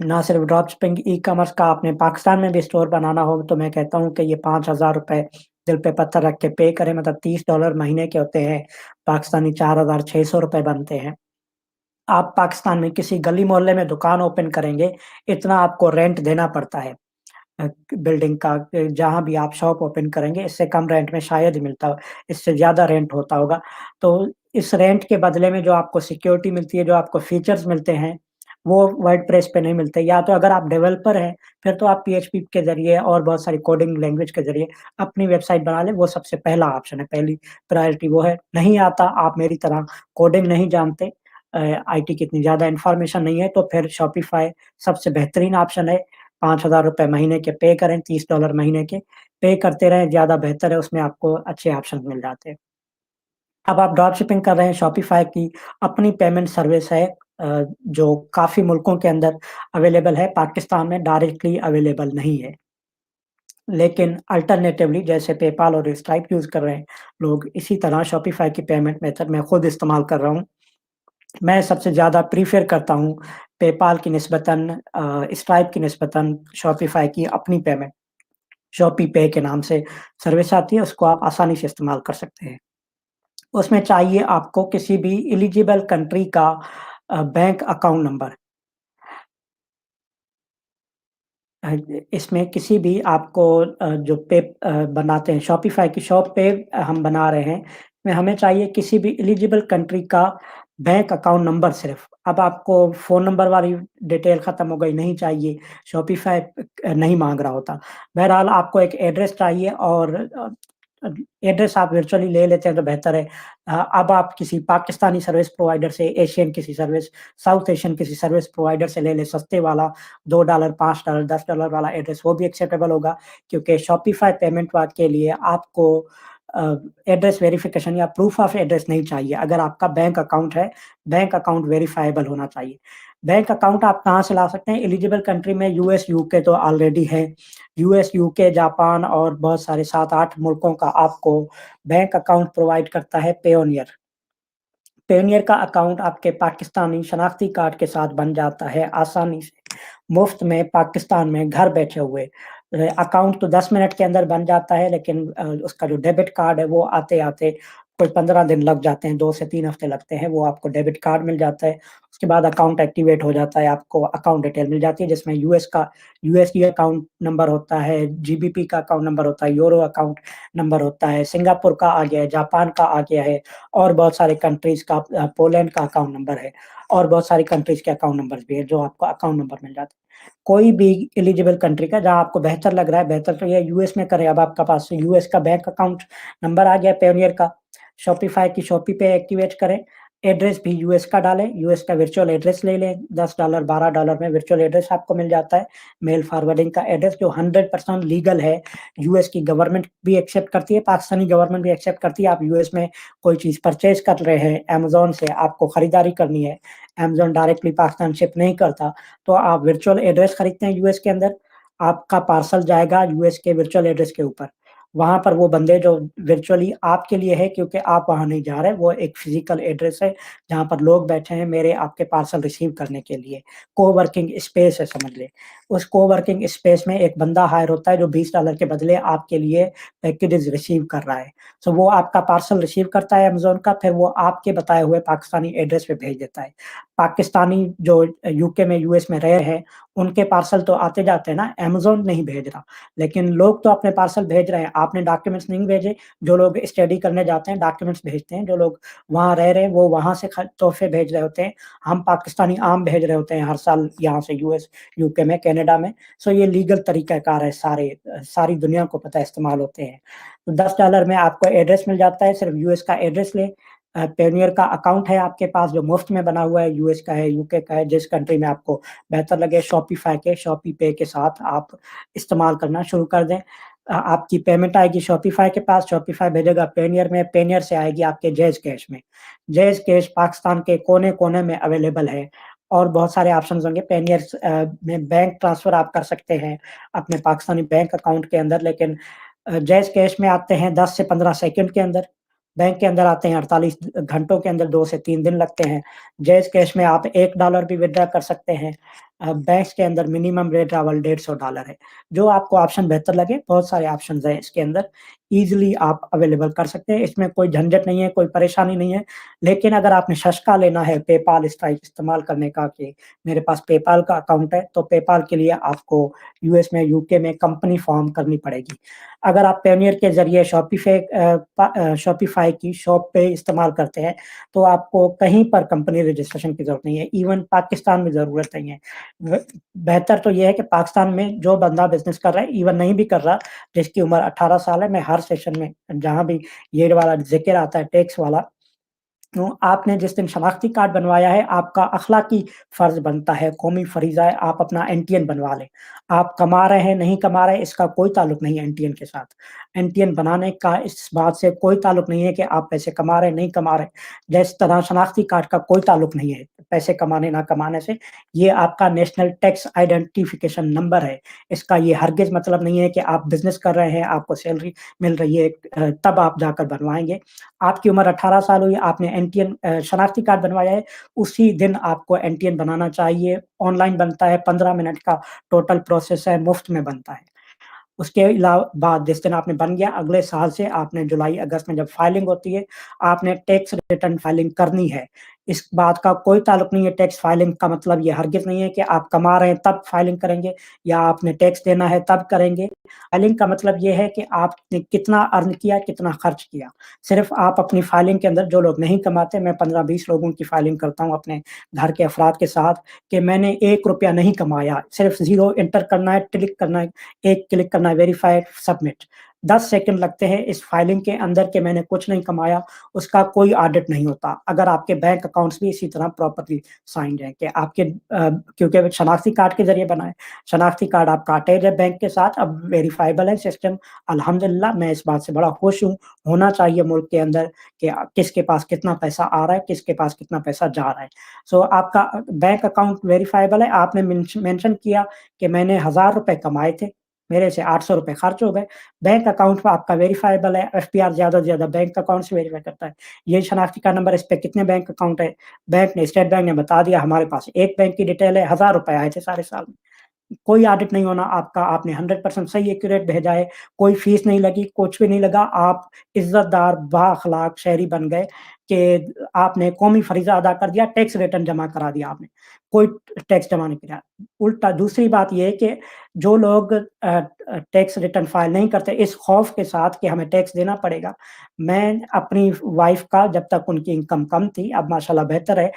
ना सिर्फ ड्रॉप शिपिंग, ई-कॉमर्स का आपने पाकिस्तान में भी स्टोर बनाना हो, तो मैं कहता हूँ कि ये ₹5000 दिल पे पत्थर रख के पे करें, मतलब $30 महीने के होते हैं, पाकिस्तानी ₹4600 बनते हैं। आप पाकिस्तान में किसी गली मोहल्ले में दुकान ओपन करेंगे, इतना आपको रेंट देना पड़ता है। बिल्डिंग का, जहाँ भी आप शॉप ओपन करेंगे, इससे कम रेंट में शायद ही मिलता हो, इससे ज़्यादा रेंट होता होगा। तो इस रेंट के बदले में जो आपको सिक्योरिटी मिलती है, जो आपको फीचर्स मिलते हैं, वो वर्डप्रेस पे नहीं मिलते। या तो अगर आप डेवलपर हैं, फिर तो आप पीएचपी के ज़रिए और बहुत सारी कोडिंग लैंग्वेज के ज़रिए अपनी वेबसाइट बना लें, वो सबसे पहला ऑप्शन है, पहली प्रायोरिटी वो है। नहीं आता, आप मेरी तरह कोडिंग नहीं जानते, आईटी की इतनी ज़्यादा इन्फॉर्मेशन नहीं है, तो फिर शॉपिफ़ाई सबसे बेहतरीन ऑप्शन है। ₹5000 महीने के पे करें, $30 महीने के, पे करते रहें, ज़्यादा बेहतर है, उसमें आपको अच्छे ऑप्शन मिल जाते हैं। अब आप ड्रॉप शिपिंग कर रहे हैं, शॉपिफ़ाई की अपनी पेमेंट सर्विस है, जो काफ़ी मुल्कों के अंदर अवेलेबल है, पाकिस्तान में डायरेक्टली अवेलेबल नहीं है। लेकिन अल्टरनेटिवली जैसे पेपाल और स्ट्राइप यूज़ कर रहे हैं लोग, इसी तरह शॉपिफ़ाई की पेमेंट मेथड मैं खुद इस्तेमाल कर रहा हूँ। मैं सबसे ज़्यादा प्रेफ़र करता हूँ पेपाल की निस्बतन स्ट्राइप की निस्बतन शॉपिफ़ाई की अपनी पेमेंट। शॉपी पे के नाम से सर्विस आती है, उसको आप आसानी से इस्तेमाल कर सकते हैं। उसमें चाहिए आपको किसी भी एलिजिबल कंट्री का बैंक अकाउंट नंबर। अ, इसमें किसी भी आपको जो बनाते हैं शॉपिफ़ाई की शॉप पे हम बना रहे हैं, में हमें चाहिए किसी भी एलिजिबल कंट्री का बैंक अकाउंट नंबर सिर्फ़। अब आपको फ़ोन नंबर वाली डिटेल ख़त्म हो गई, नहीं चाहिए, शॉपिफ़ाई नहीं माँग रहा होता। बहरहाल आपको एक एड्रेस चाहिए और अ, एड्रेस आप वर्चुअली ले लेते हैं तो बेहतर है। अब आप किसी पाकिस्तानी सर्विस प्रोवाइडर से, एशियन किसी सर्विस साउथ एशियन किसी सर्विस प्रोवाइडर से ले लें सस्ते वाला $2, $5, $10 वाला एड्रेस वो भी एक्सेप्टेबल होगा क्योंकि शॉपिफ़ाई पेमेंट वा के लिए आपको अ, एड्रेस वेरिफ़िकेशन या प्रूफ ऑफ एड्रेस नहीं चाहिए। अगर आपका बैंक अकाउंट है, बैंक अकाउंट वेरिफ़ाएबल होना चाहिए। बैंक अकाउंट आप कहाँ से ला सकते हैं? एलिजिबल कंट्री में यूएस, यूके तो ऑलरेडी है। यूएस, यूके, जापान और बहुत सारे 7-8 मुल्कों का आपको बैंक अकाउंट प्रोवाइड करता है पेयोनियर। पेनियर का अकाउंट आपके पाकिस्तानी शनाख्ती कार्ड के साथ बन जाता है आसानी से, मुफ्त में पाकिस्तान में घर बैठे हुए। अकाउंट तो 10 मिनट के अंदर बन जाता है लेकिन उसका जो डेबिट कार्ड है वो आते-आते कोई 15 दिन लग जाते हैं, 2 से 3 हफ्ते लगते हैं, वो आपको डेबिट कार्ड मिल जाता है। उसके बाद अकाउंट एक्टिवेट हो जाता है, आपको अकाउंट डिटेल मिल जाती है जिसमें यूएसडी अकाउंट नंबर होता है, जीबीपी का अकाउंट नंबर होता है, यूरो अकाउंट नंबर होता है, सिंगापुर का आ गया है, जापान का आ गया है और बहुत सारे कंट्रीज़ का पोलैंड का अकाउंट नंबर है और बहुत सारी कंट्रीज़ के अकाउंट नंबर्स भी हैं, जो आपको अकाउंट नंबर मिल जाते हैं। कोई भी एलिजिबल कंट्री का जहाँ आपको बेहतर लग रहा है, बेहतर तो ये है यूएस में करें, अब आपका पास यूएस का बैंक अकाउंट नंबर आ गया पेयोनियर का, शॉपिफ़ाई की शॉपी पे एक्टिवेट करें, एड्रेस भी यूएस का डालें, यूएस का वर्चुअल एड्रेस ले लें, $10 $12 में वर्चुअल एड्रेस आपको मिल जाता है, मेल फॉरवर्डिंग का एड्रेस जो 100% लीगल है, यूएस की गवर्नमेंट भी एक्सेप्ट करती है, पाकिस्तानी गवर्नमेंट भी एक्सेप्ट करती है, आप यूएस में कोई चीज़ परचेज़ कर रहे हैं अमेज़न से, आपको खरीदारी करनी है, अमेज़न डायरेक्टली पाकिस्तान शिप नहीं करता, तो आप वर्चुअल एड्रेस खरीदते हैं यूएस के अंदर, आपका पार्सल जाएगा यूएस के वर्चुअल एड्रेस के ऊपर। वहाँ पर वो बंदे जो वर्चुअली आपके लिए है क्योंकि आप वहाँ नहीं जा रहे, वो एक फिज़िकल एड्रेस है, जहाँ पर लोग बैठे हैं मेरे आपके पार्सल रिसीव करने के लिए। कोवर्किंग स्पेस है समझ लें। उस कोवर्किंग स्पेस में एक बंदा हायर होता है जो $20 के बदले आपके लिए पैकेजेज़ रिसीव कर रहा है। सो वो आपका पार्सल रिसीव करता है अमेज़न का, फिर वो आपके बताए हुए पाकिस्तानी एड्रेस पे भेज देता है। पाकिस्तानी जो यूके में, यूएस में रह रहे हैं, उनके पार्सल तो आते-जाते हैं ना, अमेज़न नहीं भेज रहा। लेकिन लोग तो अपने पार्सल भेज रहे हैं, आपने डॉक्यूमेंट्स नहीं भेजे, जो लोग स्टडी करने जाते हैं डॉक्यूमेंट्स भेजते हैं, जो लोग वहाँ रह रहे हैं वो वहाँ से तोहफ़े भेज रहे होते हैं। हम पाकिस्तानी आम भेज रहे होते हैं हर साल यहाँ से यूएस, यूके में, कनाडा में। सो ये लीगल तरीक़ाकार है सारे सारी दुनिया को पता है इस्तेमाल होते हैं। तो $10 में आपको एड्रेस मिल जाता है, सिर्फ़ यूएस का एड्रेस लें। पेयोनियर का अकाउंट है आपके पास जो मुफ़्त में बना हुआ है, यूएस का है, यूके का है, जिस कंट्री में आपको बेहतर लगे शॉपिफ़ाई के, शॉपी पे के साथ आप इस्तेमाल करना शुरू कर दें। आपकी पेमेंट आएगी शॉपिफ़ाई के पास, शॉपिफ़ाई भेजेगा पेनियर में, पेनियर से आएगी आपके जैज़ कैश में। जैज़ कैश पाकिस्तान के कोने-कोने में अवेलेबल है और बहुत सारे ऑप्शंस होंगे। पेनियर्स में बैंक ट्रांसफ़र आप कर सकते हैं अपने पाकिस्तानी बैंक अकाउंट के अंदर, लेकिन जैज़ कैश में आते हैं 10 से 15 सेकंड के अंदर, बैंक के अंदर आते हैं 48 घंटों के अंदर, 2 से 3 दिन लगते हैं। जैज़ कैश में आप $1 भी विथड्रॉ कर सकते हैं। बैंक्स के अंदर मिनिमम विथड्रॉवल $150 है। जो आपको ऑप्शन बेहतर लगे, बहुत सारे ऑप्शंस हैं इसके अंदर, ईज़िली आप अवेलेबल कर सकते हैं। इसमें कोई झंझट नहीं है, कोई परेशानी नहीं है। लेकिन अगर आपने शशका लेना है पेपाल स्ट्राइक इस्तेमाल करने का कि मेरे पास पेपाल का अकाउंट है, तो पेपाल के लिए आपको यूएस में, यूके में कंपनी फ़ॉर्म करनी पड़ेगी। अगर आप पेयोनियर के ज़रिए शॉपिफ़ाई की शॉप पे इस्तेमाल करते हैं, तो आपको कहीं पर कंपनी रजिस्ट्रेशन की ज़रूरत नहीं है, इवन पाकिस्तान में ज़रूरत नहीं है। व बेहतर तो ये है कि पाकिस्तान में जो बंदा बिज़नेस कर रहा है, इवन नहीं भी कर रहा, जिसकी उम्र 18 साल है, मैं हर सेशन में जहाँ भी ये वाला ज़िक्र आता है टैक्स वाला, तो आपने जिस दिन शनाख्ती कार्ड बनवाया है, आपका अख़लाक़ी फ़र्ज़ बनता है, कौमी फ़रीज़ा है, आप अपना एनटीएन बनवा लें। आप कमा रहे हैं, नहीं कमा रहे, इसका कोई ताल्लुक नहीं है एनटीएन के साथ। एनटीएन बनाने का इस बात से कोई ताल्लुक नहीं है कि आप पैसे कमा रहे हैं, नहीं कमा रहे। जिस तरह शनाख्ती कार्ड का कोई ताल्लुक नहीं है, पैसे कमाने ना कमाने से। ये आपका नेशनल टैक्स आइडेंटिफिकेशन नंबर है। इसका ये हरगिज़ मतलब नहीं है कि आप बिज़नेस कर रहे हैं, आपको सैलरी मिल रही है तब आप जाकर बनवाएँगे। आपकी उम्र 18 साल हुई, आपने एनटीएन शनाख्ती कार्ड बनवाया है, उसी दिन आपको एनटीएन बनाना चाहिए। ऑनलाइन बनता है, 15 मिनट का टोटल प्रोसेस है, मुफ्त में बनता है। उसके अलावा बाद जिस दिन आपने बन गया, अगले साल से आपने जुलाई-अगस्त में जब फाइलिंग होती है, आपने टैक्स रिटर्न फाइलिंग करनी है। इस बात का कोई ताल्लुक नहीं है, टैक्स फाइलिंग का मतलब ये हरगिज़ नहीं है कि आप कमा रहे हैं तब फाइलिंग करेंगे या आपने टैक्स देना है तब करेंगे। फाइलिंग का मतलब ये है कि आपने कितना अर्न किया, कितना खर्च किया। सिर्फ़ आप अपनी फाइलिंग के अंदर जो लोग नहीं कमाते, मैं 15-20 लोगों की फाइलिंग करता हूँ अपने घर के अफ़राद के साथ कि मैंने ₹1 नहीं कमाया, सिर्फ़ ज़ीरो एंटर करना है, क्लिक करना है, एक क्लिक करना है वेरीफाई सबमिट। 10 सेकंड लगते हैं इस फाइलिंग के अंदर कि मैंने कुछ नहीं कमाया, उसका कोई ऑडिट नहीं होता। अगर आपके बैंक अकाउंट्स भी इसी तरह प्रॉपर्ली साइन्ड हैं कि आपके क्योंकि शनाख्ती कार्ड के ज़रिए बना है। शनाख्ती कार्ड आपका अटैच है बैंक के साथ, अब वेरिफाएबल है सिस्टम। अल्हम्दुलिल्लाह मैं इस बात से बड़ा खुश हूँ, होना चाहिए मुल्क के अंदर कि किसके पास कितना पैसा आ रहा है, किसके पास कितना पैसा जा रहा है। सो आपका बैंक अकाउंट वेरिफाएबल है, आपने मेंशन किया कि मैंने ₹1000 कमाए थे, मेरे से ₹800 खर्च हो गए। बैंक अकाउंट में आपका वेरिफाएबल है, एफपीआर ज़्यादा से ज़्यादा बैंक अकाउंट से वेरीफाई करता है। ये शनाख्ती कार्ड नंबर, इस पे कितने बैंक अकाउंट है? बैंक ने, स्टेट बैंक ने बता दिया हमारे पास 1 बैंक की डिटेल है, ₹1000 आए थे सारे साल में। कोई ऑडिट नहीं होना आपका, आपने 100% सही एक्यूरेट भेजा है, कोई फीस नहीं लगी, कुछ भी नहीं लगा, आप इज़्ज़तदार, बाअखलाक शहरी बन गए कि आपने कौमी फ़रीज़ा अदा कर दिया, टैक्स रिटर्न जमा करा दिया आपने, कोई टैक्स जमा नहीं किया। उल्टा दूसरी बात ये है कि जो लोग टैक्स रिटर्न फ़ाइल नहीं करते, इस खौफ़ के साथ कि हमें टैक्स देना पड़ेगा, मैं अपनी वाइफ़ का जब तक उनकी इनकम कम थी, अब माशाल्लाह बेहतर है,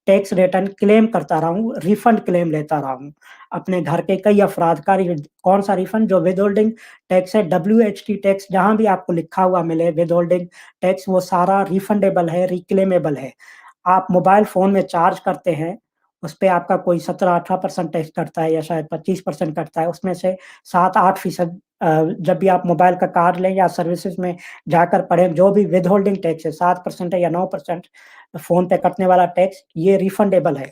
टैक्स रिटर्न क्लेम करता रहा हूँ, रिफंड क्लेम लेता रहा हूँ। अपने घर के कई अफ़राद का कौन-सा रिफंड जो विथहोल्डिंग टैक्स है, डब्ल्यूएचटी टैक्स जहाँ भी आपको लिखा हुआ मिले विथहोल्डिंग टैक्स वो सारा रिफंडेबल है, रिक्लेमेबल है। आप मोबाइल फ़ोन में चार्ज करते हैं, उसपे आपका कोई 17-18% टैक्स कटता है या शायद 25% कटता है, उसमें से 7-8% जब भी आप मोबाइल का कार्ड लें या सर्विसेज़ में जाकर पढ़ें, जो भी विथहोल्डिंग टैक्स है 7% है या 9% फ़ोन पे कटने वाला टैक्स, ये रिफंडेबल है।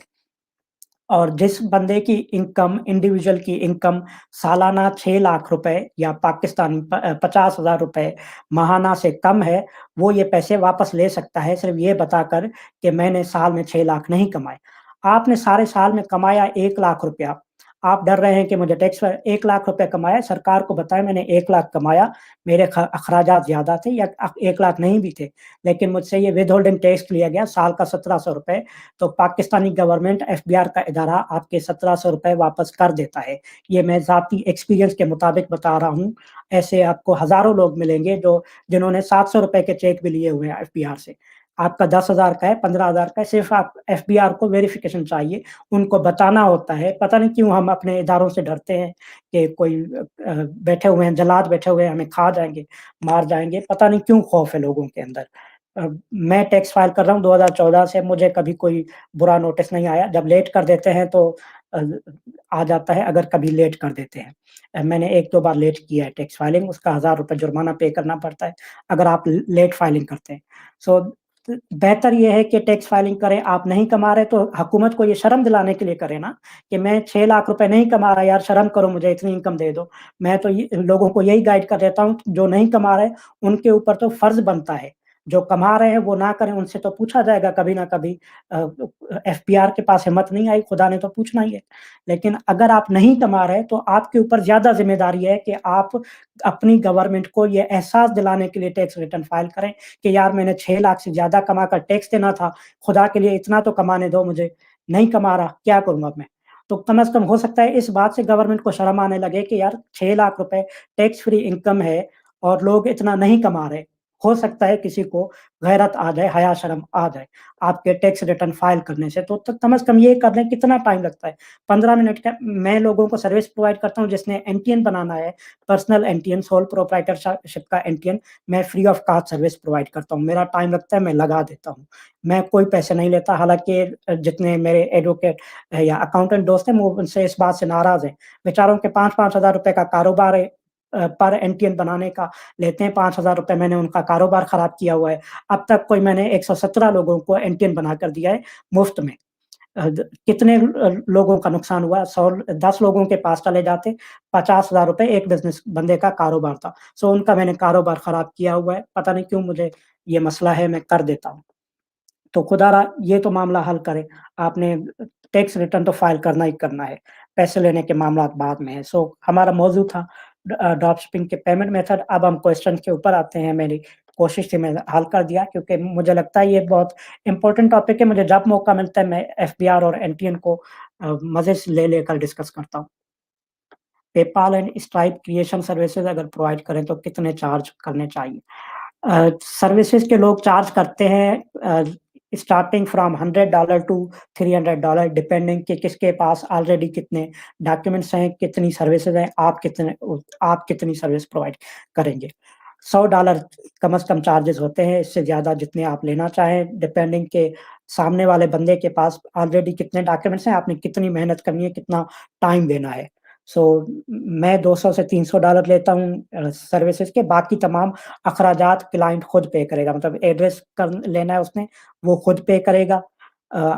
और जिस बंदे की इनकम इंडिविजुअल की इनकम सालाना 6 लाख रुपए या पाकिस्तानी 50,000 रुपए माहाना से कम है, वो ये पैसे वापस ले सकता है सिर्फ़ ये बताकर कि मैंने साल में 6 लाख नहीं कमाए। आपने सारे साल में कमाया 1 लाख रुपया, आप डर रहे हैं कि मुझे टैक्स 1 लाख रुपए कमाया, सरकार को बताएँ मैंने 1 लाख कमाया, मेरे अखराजात ज़्यादा थे या 1 लाख नहीं भी थे, लेकिन मुझसे ये विथहोल्डिंग टैक्स लिया गया साल का 1700 रुपए, तो पाकिस्तानी गवर्नमेंट एफबीआर का इदारा आपके 1700 रुपए वापस कर देता है। ये मैं ज़ाती एक्सपीरियंस के मुताबिक बता रहा हूँ। ऐसे आपको हज़ारों लोग मिलेंगे जो जिन्होंने 700 रुपए के चेक भी लिए हुए हैं एफबीआर से। आपका 10,000 का है, 15,000 का है, सिर्फ़ आप एफबीआर को वेरिफ़िकेशन चाहिए, उनको बताना होता है। पता नहीं क्यों हम अपने इदारों से डरते हैं कि कोई बैठे हुए हैं, जल्लाद बैठे हुए हैं, हमें खा जाएँगे, मार जाएँगे, पता नहीं क्यों खौफ़ है लोगों के अंदर। मैं टैक्स फाइल कर रहा हूँ 2014 से मुझे कभी कोई बुरा नोटिस नहीं आया। जब लेट कर देते हैं तो अ, आ जाता है अगर कभी लेट कर देते हैं। मैंने 1-2 बार लेट किया है टैक्स फाइलिंग उसका ₹1000 जुर्माना पे करना पड़ता है, अगर आप लेट फाइलिंग करते हैं। सो बेहतर ये है कि टैक्स फाइलिंग करें, आप नहीं कमा रहे तो हुकूमत को ये शर्म दिलाने के लिए करें ना, कि मैं 6 लाख रुपए नहीं कमा रहा यार शर्म करो मुझे इतनी इनकम दे दो। मैं तो ये लोगों को यही गाइड कर देता हूँ, जो नहीं कमा रहे उनके ऊपर तो फर्ज़ बनता है जो कमा रहे हैं वो ना करें, उनसे तो पूछा जाएगा कभी ना कभी। अ, एफबीआर के पास हिम्मत नहीं आई, खुदा ने तो पूछना ही है। लेकिन अगर आप नहीं कमा रहे तो आपके ऊपर ज़्यादा ज़िम्मेदारी है कि आप अपनी गवर्नमेंट को ये एहसास दिलाने के लिए टैक्स रिटर्न फाइल करें कि यार मैंने 6 लाख से ज़्यादा कमा कर टैक्स देना था, खुदा के लिए इतना तो कमाने दो मुझे, नहीं कमा रहा, क्या करूँ अब मैं? तो कम से कम हो सकता है इस बात से गवर्नमेंट को शर्म आने लगे कि यार 6 लाख रुपए टैक्स फ्री इनकम है और लोग इतना नहीं कमा रहे। हो सकता है किसी को गैरत आ जाए, हया शर्म आ जाए, आपके टैक्स रिटर्न फाइल करने से, तो कम से कम ये कर लें कितना टाइम लगता है? 15 मिनट का मैं लोगों को सर्विस प्रोवाइड करता हूँ जिसने एनटीएन बनाना है, पर्सनल एनटीएन, सोल प्रोप्राइटरशिप का एनटीएन, मैं free of cost service provide करता हूँ। मेरा टाइम लगता है, मैं लगा देता हूँ। मैं कोई पैसे नहीं लेता, हालाँकि जितने मेरे एडवोकेट या अकाउंटेंट दोस्त हैं, वो उनसे इस बात से नाराज़ हैं। बेचारों के 5-5 हज़ार रुपए का कारोबार है, पर एनटीएन बनाने का लेते हैं ₹5000 मैंने उनका कारोबार खराब किया हुआ है। अब तक कोई मैंने 117 लोगों को एनटीएन बनाकर दिया है मुफ्त में। कितने लोगों का नुकसान हुआ? 10 लोगों के पास चले जाते, ₹50,000 एक बिज़नेस बंदे का कारोबार था। सो उनका मैंने कारोबार खराब किया हुआ है, पता नहीं क्यों मुझे ये मसला है, मैं कर देता हूँ। तो खुदारा ये तो मामला हल करे, आपने टैक्स रिटर्न तो फ़ाइल करना ही करना है, पैसे लेने के मामलात बाद में हैं। सो हमारा मौज़ू था ड्रॉप शिपिंग के पेमेंट मेथड। अब हम क्वेश्चन के ऊपर आते हैं, मेरी कोशिश थी मैंने हल कर दिया क्योंकि मुझे लगता है ये बहुत इम्पोर्टेंट टॉपिक है, मुझे जब मौका मिलता है मैं एफबीआर और एनटीएन को मज़े से ले लेकर डिस्कस करता हूँ। PayPal and stripe creation services अगर प्रोवाइड करें तो कितने चार्ज करने चाहिए? सर्विसेज़ के लोग चार्ज करते हैं स्टार्टिंग फ्रॉम $100 टू $300 डिपेंडिंग कि किसके पास ऑलरेडी कितने डॉक्यूमेंट्स हैं, कितनी सर्विसेज़ हैं, आप कितनी सर्विस प्रोवाइड करेंगे। $100 कम से कम चार्जेज़ होते हैं, इससे ज़्यादा जितने आप लेना चाहें डिपेंडिंग के सामने वाले बंदे के पास ऑलरेडी कितने डॉक्यूमेंट्स हैं, आपने कितनी मेहनत करनी है, कितना टाइम देना है। सो मैं 200 से $300 लेता हूँ सर्विसेज़ के, बाकी तमाम अखराजात क्लाइंट खुद पे करेगा, मतलब एड्रेस कर लेना है उसने, वो खुद पे करेगा।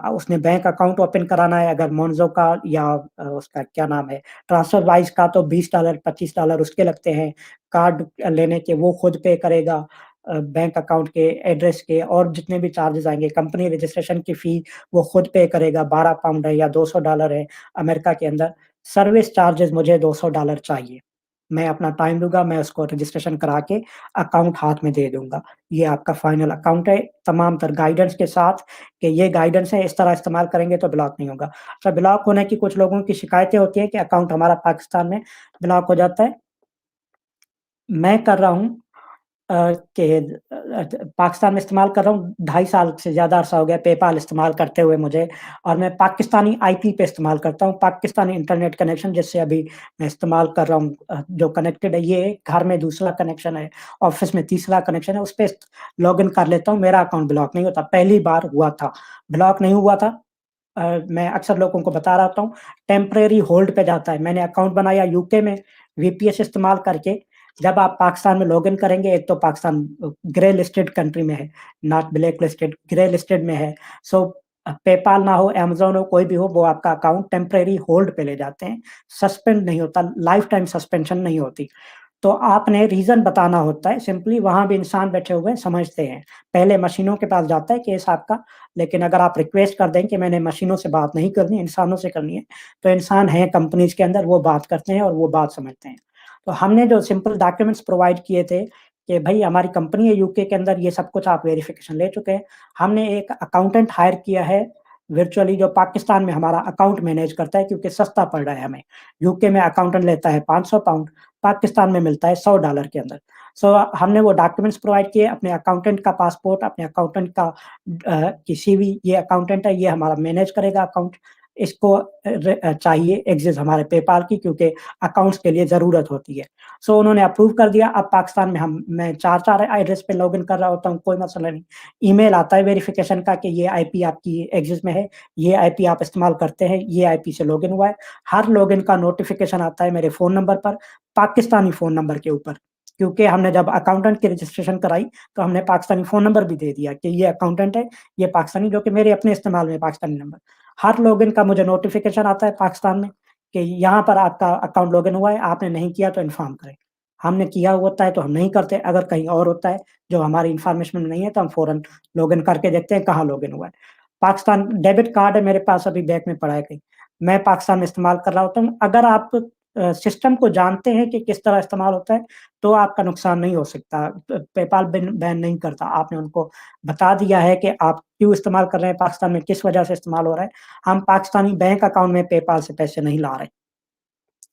उसने बैंक अकाउंट ओपन कराना है अगर मोन्ज़ो का या उसका क्या नाम है, ट्रांसफर वाइज़ का तो $20 $25 उसके लगते हैं। कार्ड लेने के वो खुद पे करेगा। बैंक अकाउंट के, एड्रेस के और जितने भी चार्जेज़ आएँगे, कंपनी रजिस्ट्रेशन की फ़ी वो खुद पे करेगा, £12 है या $200 है अमेरिका के अंदर। सर्विस चार्जेज़ मुझे $200 चाहिए। मैं अपना टाइम लूँगा, मैं उसको रजिस्ट्रेशन करा के अकाउंट हाथ में दे दूँगा। ये आपका फाइनल अकाउंट है, तमाम तर गाइडेंस के साथ कि ये गाइडेंस है, इस तरह इस्तेमाल करेंगे तो ब्लॉक नहीं होगा। अच्छा, ब्लॉक होने की कुछ लोगों की शिकायतें होती हैं कि अकाउंट हमारा पाकिस्तान में ब्लॉक हो जाता है। मैं कर रहा हूँ कि पाकिस्तान में इस्तेमाल कर रहा हूँ, 2.5 साल से ज़्यादा अरसा हो गया पेपाल इस्तेमाल करते हुए मुझे, और मैं पाकिस्तानी आईपी पे इस्तेमाल करता हूँ, पाकिस्तानी इंटरनेट कनेक्शन जिससे अभी मैं इस्तेमाल कर रहा हूँ जो कनेक्टेड है ये, घर में दूसरा कनेक्शन है, ऑफ़िस में तीसरा कनेक्शन है, उस पे लॉगिन कर लेता हूँ, मेरा अकाउंट ब्लॉक नहीं होता, पहली बार हुआ था, ब्लॉक नहीं हुआ था। मैं अक्सर लोगों को बता रहा होता हूँ, टेम्परेरी होल्ड पे जाता है। मैंने अकाउंट बनाया यूके में वीपीएस इस्तेमाल करके, जब आप पाकिस्तान में लॉगिन करेंगे, एक तो पाकिस्तान ग्रे लिस्टेड कंट्री में है, not black listed, grey listed में है। सो पेपाल ना हो, अमेज़न हो, कोई भी हो, वो आपका अकाउंट टेम्परेरी होल्ड पे ले जाते हैं, सस्पेंड नहीं होता, लाइफ टाइम सस्पेंशन नहीं होती। तो आपने रीज़न बताना होता है, सिंपली वहाँ भी इंसान बैठे हुए हैं, समझते हैं। पहले मशीनों के पास जाता है केस आपका, लेकिन अगर आप रिक्वेस्ट कर दें कि मैंने मशीनों से बात नहीं करनी, इंसानों से करनी है, तो इंसान हैं कंपनीज़ के अंदर, वो बात करते हैं और वो बात समझते हैं। तो हमने जो सिंपल डॉक्यूमेंट्स प्रोवाइड किए थे कि भई हमारी कंपनी है यूके के अंदर, ये सब कुछ आप वेरिफ़िकेशन ले चुके हैं। हमने एक अकाउंटेंट हायर किया है वर्चुअली जो पाकिस्तान में हमारा अकाउंट मैनेज करता है क्योंकि सस्ता पड़ रहा है हमें। यूके में अकाउंटेंट लेता है £500, पाकिस्तान में मिलता है $100 के अंदर। सो हमने वो डॉक्यूमेंट्स प्रोवाइड किए, अपने अकाउंटेंट का पासपोर्ट, अपने अकाउंटेंट का की सीवी, ये अकाउंटेंट है, ये हमारा मैनेज करेगा अकाउंट। इसको चाहिए एक्सेस हमारे पेपाल की क्योंकि अकाउंट्स के लिए ज़रूरत होती है। सो उन्होंने अप्रूव कर दिया, अब पाकिस्तान में मैं 4-4 एड्रेस पे लॉगिन कर रहा होता हूँ, कोई मसला नहीं। ईमेल आता है वेरिफ़िकेशन का कि ये आईपी आपकी एक्सेस में है, ये आईपी आप इस्तेमाल करते हैं, ये आईपी से लॉगिन हुआ है। हर लॉगिन का नोटिफ़िकेशन आता है मेरे फ़ोन नंबर पर, पाकिस्तानी फ़ोन नंबर के ऊपर, क्योंकि हमने जब अकाउंटेंट की रजिस्ट्रेशन कराई, तो हमने पाकिस्तानी फ़ोन नंबर भी दे दिया कि ये अकाउंटेंट है, ये पाकिस्तानी, जो कि मेरे अपने इस्तेमाल में है पाकिस्तानी नंबर। हर लॉगिन का मुझे नोटिफ़िकेशन आता है पाकिस्तान में कि यहाँ पर आपका अकाउंट लॉगिन हुआ है, आपने नहीं किया तो इन्फॉर्म करें। हमने किया होता है तो हम नहीं करते, अगर कहीं और होता है जो हमारी इन्फॉर्मेशन में नहीं है, तो हम फ़ौरन लॉगिन करके देखते हैं कहाँ लॉगिन हुआ है। पाकिस्तान डेबिट कार्ड है मेरे पास, अभी बैंक में पड़ा है कहीं, मैं पाकिस्तान में इस्तेमाल कर रहा होता हूँ। अगर आप सिस्टम को जानते हैं कि किस तरह इस्तेमाल होता है, तो आपका नुकसान नहीं हो सकता। पेपाल बैन नहीं करता। आपने उनको बता दिया है कि आप क्यों इस्तेमाल कर रहे हैं पाकिस्तान में, किस वजह से इस्तेमाल हो रहा है। हम पाकिस्तानी बैंक अकाउंट में पेपाल से पैसे नहीं ला रहे।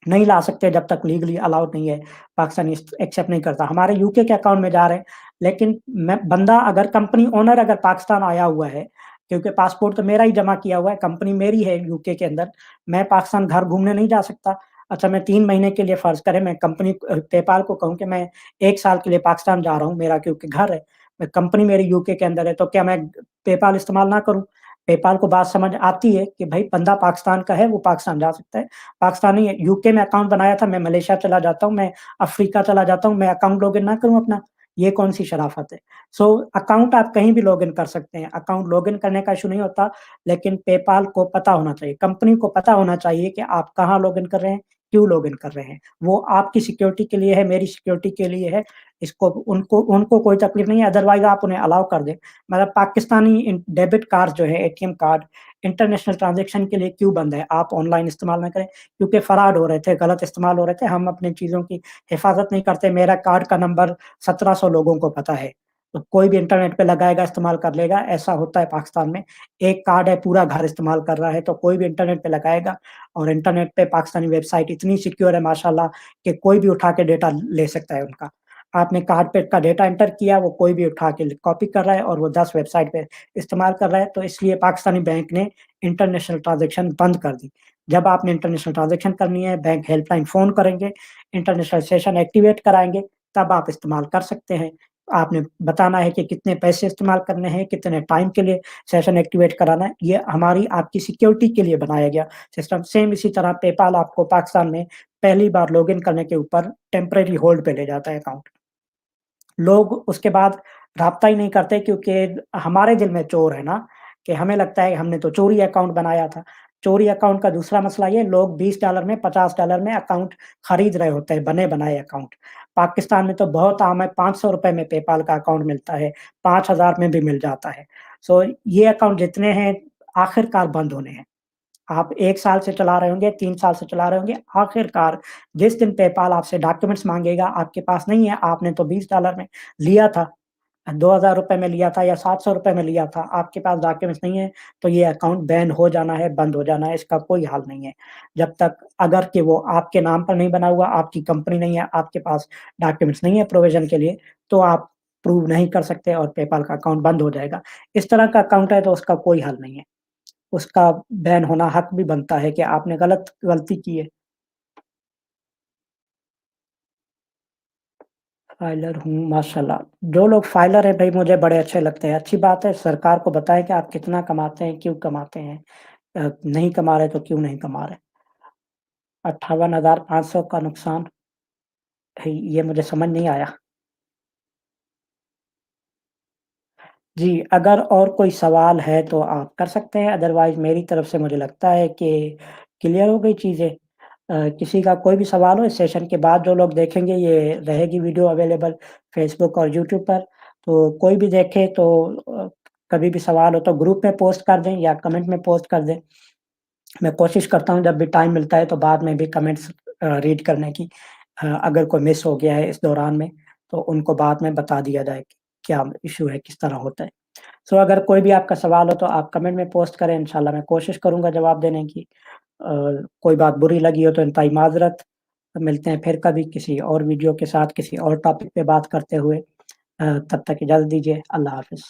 नहीं ला सकते जब तक लीगली अलाउड नहीं है, पाकिस्तानी एक्सेप्ट नहीं करता। हमारे यूके के अकाउंट में जा रहे हैं, लेकिन मैं बंदा अगर कंपनी ओनर अगर पाकिस्तान आया हुआ है, क्योंकि पासपोर्ट तो मेरा ही जमा किया हुआ है, कंपनी मेरी है यूके के अंदर, मैं पाकिस्तान घर घूमने नहीं जा सकता। अच्छा, मैं 3 महीने के लिए फ़र्ज़ करें मैं कंपनी पेपाल को कहूँ कि मैं 1 साल के लिए पाकिस्तान जा रहा हूँ, मेरा क्योंकि घर है, कंपनी मेरी यूके के अंदर है, तो क्या मैं पेपाल इस्तेमाल ना करूँ? पेपाल को बात समझ आती है कि भई बंदा पाकिस्तान का है, वो पाकिस्तान जा सकता है। पाकिस्तानी है, यूके में अकाउंट बनाया था, मैं मलेशिया चला जाता हूँ, मैं अफ्रीका चला जाता हूँ, मैं अकाउंट लॉगिन ना करूँ अपना, ये कौन-सी शराफ़त है? सो अकाउंट आप कहीं भी लॉगिन कर सकते हैं, अकाउंट लॉगिन करने का इश्यू नहीं होता, लेकिन पेपाल को पता होना चाहिए, कंपनी को पता होना चाहिए कि आप कहाँ लॉगिन कर रहे हैं, क्यों लॉगिन कर रहे हैं। वो आपकी सिक्योरिटी के लिए है, मेरी सिक्योरिटी के लिए है, इसको उनको उनको कोई तकलीफ नहीं है, अदरवाइज़ आप उन्हें अलाउ कर दें। मतलब पाकिस्तानी इन डेबिट कार्ड जो है, एटीएम कार्ड, इंटरनेशनल ट्रांज़ैक्शन के लिए क्यों बंद है? आप ऑनलाइन इस्तेमाल ना करें, क्योंकि फ्रॉड हो रहे थे, गलत इस्तेमाल हो रहे थे, हम अपनी चीज़ों की हिफाज़त नहीं करते। मेरा कार्ड का नंबर 1700 लोगों को पता है, तो कोई भी इंटरनेट पे लगाएगा, इस्तेमाल कर लेगा, ऐसा होता है पाकिस्तान में। एक कार्ड है, पूरा घर इस्तेमाल कर रहा है, तो कोई भी इंटरनेट पे लगाएगा और इंटरनेट पे पाकिस्तानी वेबसाइट इतनी सिक्योर है माशाअल्लाह कि कोई भी उठा के डेटा ले सकता है उनका। आपने कार्ड पे का डेटा एंटर किया, वो कोई भी उठा के कॉपी कर रहा है और वो 10 वेबसाइट पे इस्तेमाल कर रहा है, तो इसलिए पाकिस्तानी बैंक ने इंटरनेशनल ट्रांज़ैक्शन बंद कर दी। जब आपने इंटरनेशनल ट्रांज़ैक्शन करनी है, बैंक हेल्पलाइन फ़ोन करेंगे, इंटरनेशनल सेशन एक्टिवेट कराएँगे, तब आप इस्तेमाल कर सकते हैं। आपने बताना है कि कितने पैसे इस्तेमाल करने हैं, कितने टाइम के लिए सेशन एक्टिवेट कराना है, ये हमारी आपकी सिक्योरिटी के लिए बनाया गया सिस्टम। सेम इसी तरह पेपाल आपको पाकिस्तान में पहली बार लॉगिन करने के ऊपर टेम्परेरी होल्ड पे ले जाता है अकाउंट। लोग उसके बाद राब्ता ही नहीं करते क्योंकि हमारे दिल में चोर है ना, कि हमें लगता है हमने तो चोरी अकाउंट बनाया था। चोरी अकाउंट का दूसरा मसला ये लोग $20 में $50 में अकाउंट खरीद रहे होते हैं, बने-बनाए अकाउंट। पाकिस्तान में तो बहुत आम है ₹500 में पेपाल का अकाउंट मिलता है, 5000 में भी मिल जाता है। सो ये अकाउंट जितने हैं आखिरकार बंद होने हैं। आप 1 साल से चला रहे होंगे, 3 साल से चला रहे होंगे, आखिरकार जिस दिन पेपाल आपसे डॉक्यूमेंट्स माँगेगा, आपके पास नहीं है, आपने तो $20 में लिया था, ₹2000 में लिया था या ₹700 में लिया था, आपके पास डॉक्यूमेंट्स नहीं है, तो ये अकाउंट बैन हो जाना है, बंद हो जाना है, इसका कोई हल नहीं है। जब तक अगर कि वो आपके नाम पर नहीं बना हुआ, आपकी कंपनी नहीं है, आपके पास डॉक्यूमेंट्स नहीं है प्रोविज़न के लिए, तो आप प्रूव नहीं कर सकते और पेपाल का अकाउंट बंद हो जाएगा। इस तरह का अकाउंट है तो उसका कोई हल नहीं है। उसका बैन होना हक भी बनता है कि आपने गलती की है। फाइलर हूँ माशाल्लाह। जो लोग फाइलर हैं भई मुझे बड़े अच्छे लगते हैं। अच्छी बात है सरकार को बताएँ कि आप कितना कमाते हैं, क्यों कमाते हैं? नहीं कमा रहे तो क्यों नहीं कमा रहे? 58,500 का नुकसान है ये मुझे समझ नहीं आया। जी, अगर और कोई सवाल है तो आप कर सकते हैं, अदरवाइज़ मेरी तरफ से मुझे लगता है कि क्लियर हो गई चीज़ें। किसी का कोई भी सवाल हो इस सेशन के बाद जो लोग देखेंगे ये रहेगी वीडियो अवेलेबल फ़ेसबुक और यूट्यूब पर, तो कोई भी देखे तो कभी भी सवाल हो तो ग्रुप में पोस्ट कर दें या कमेंट में पोस्ट कर दें। मैं कोशिश करता हूँ जब भी टाइम मिलता है तो बाद में भी कमेंट्स रीड करने की। अगर कोई मिस हो गया है इस दौरान में, तो उनको बाद में बता दिया जाए कि क्या इश्यू है, किस तरह होता है। सो अगर कोई भी आपका सवाल हो तो आप कमेंट में पोस्ट करें, इंशाल्लाह मैं कोशिश करूँगा जवाब देने की। कोई बात बुरी लगी हो तो इंतहाई माज़रत। मिलते हैं फिर कभी किसी और वीडियो के साथ, किसी और टॉपिक पे बात करते हुए। तब तक इजाज़त दीजिए। अल्लाह हाफ़िज़।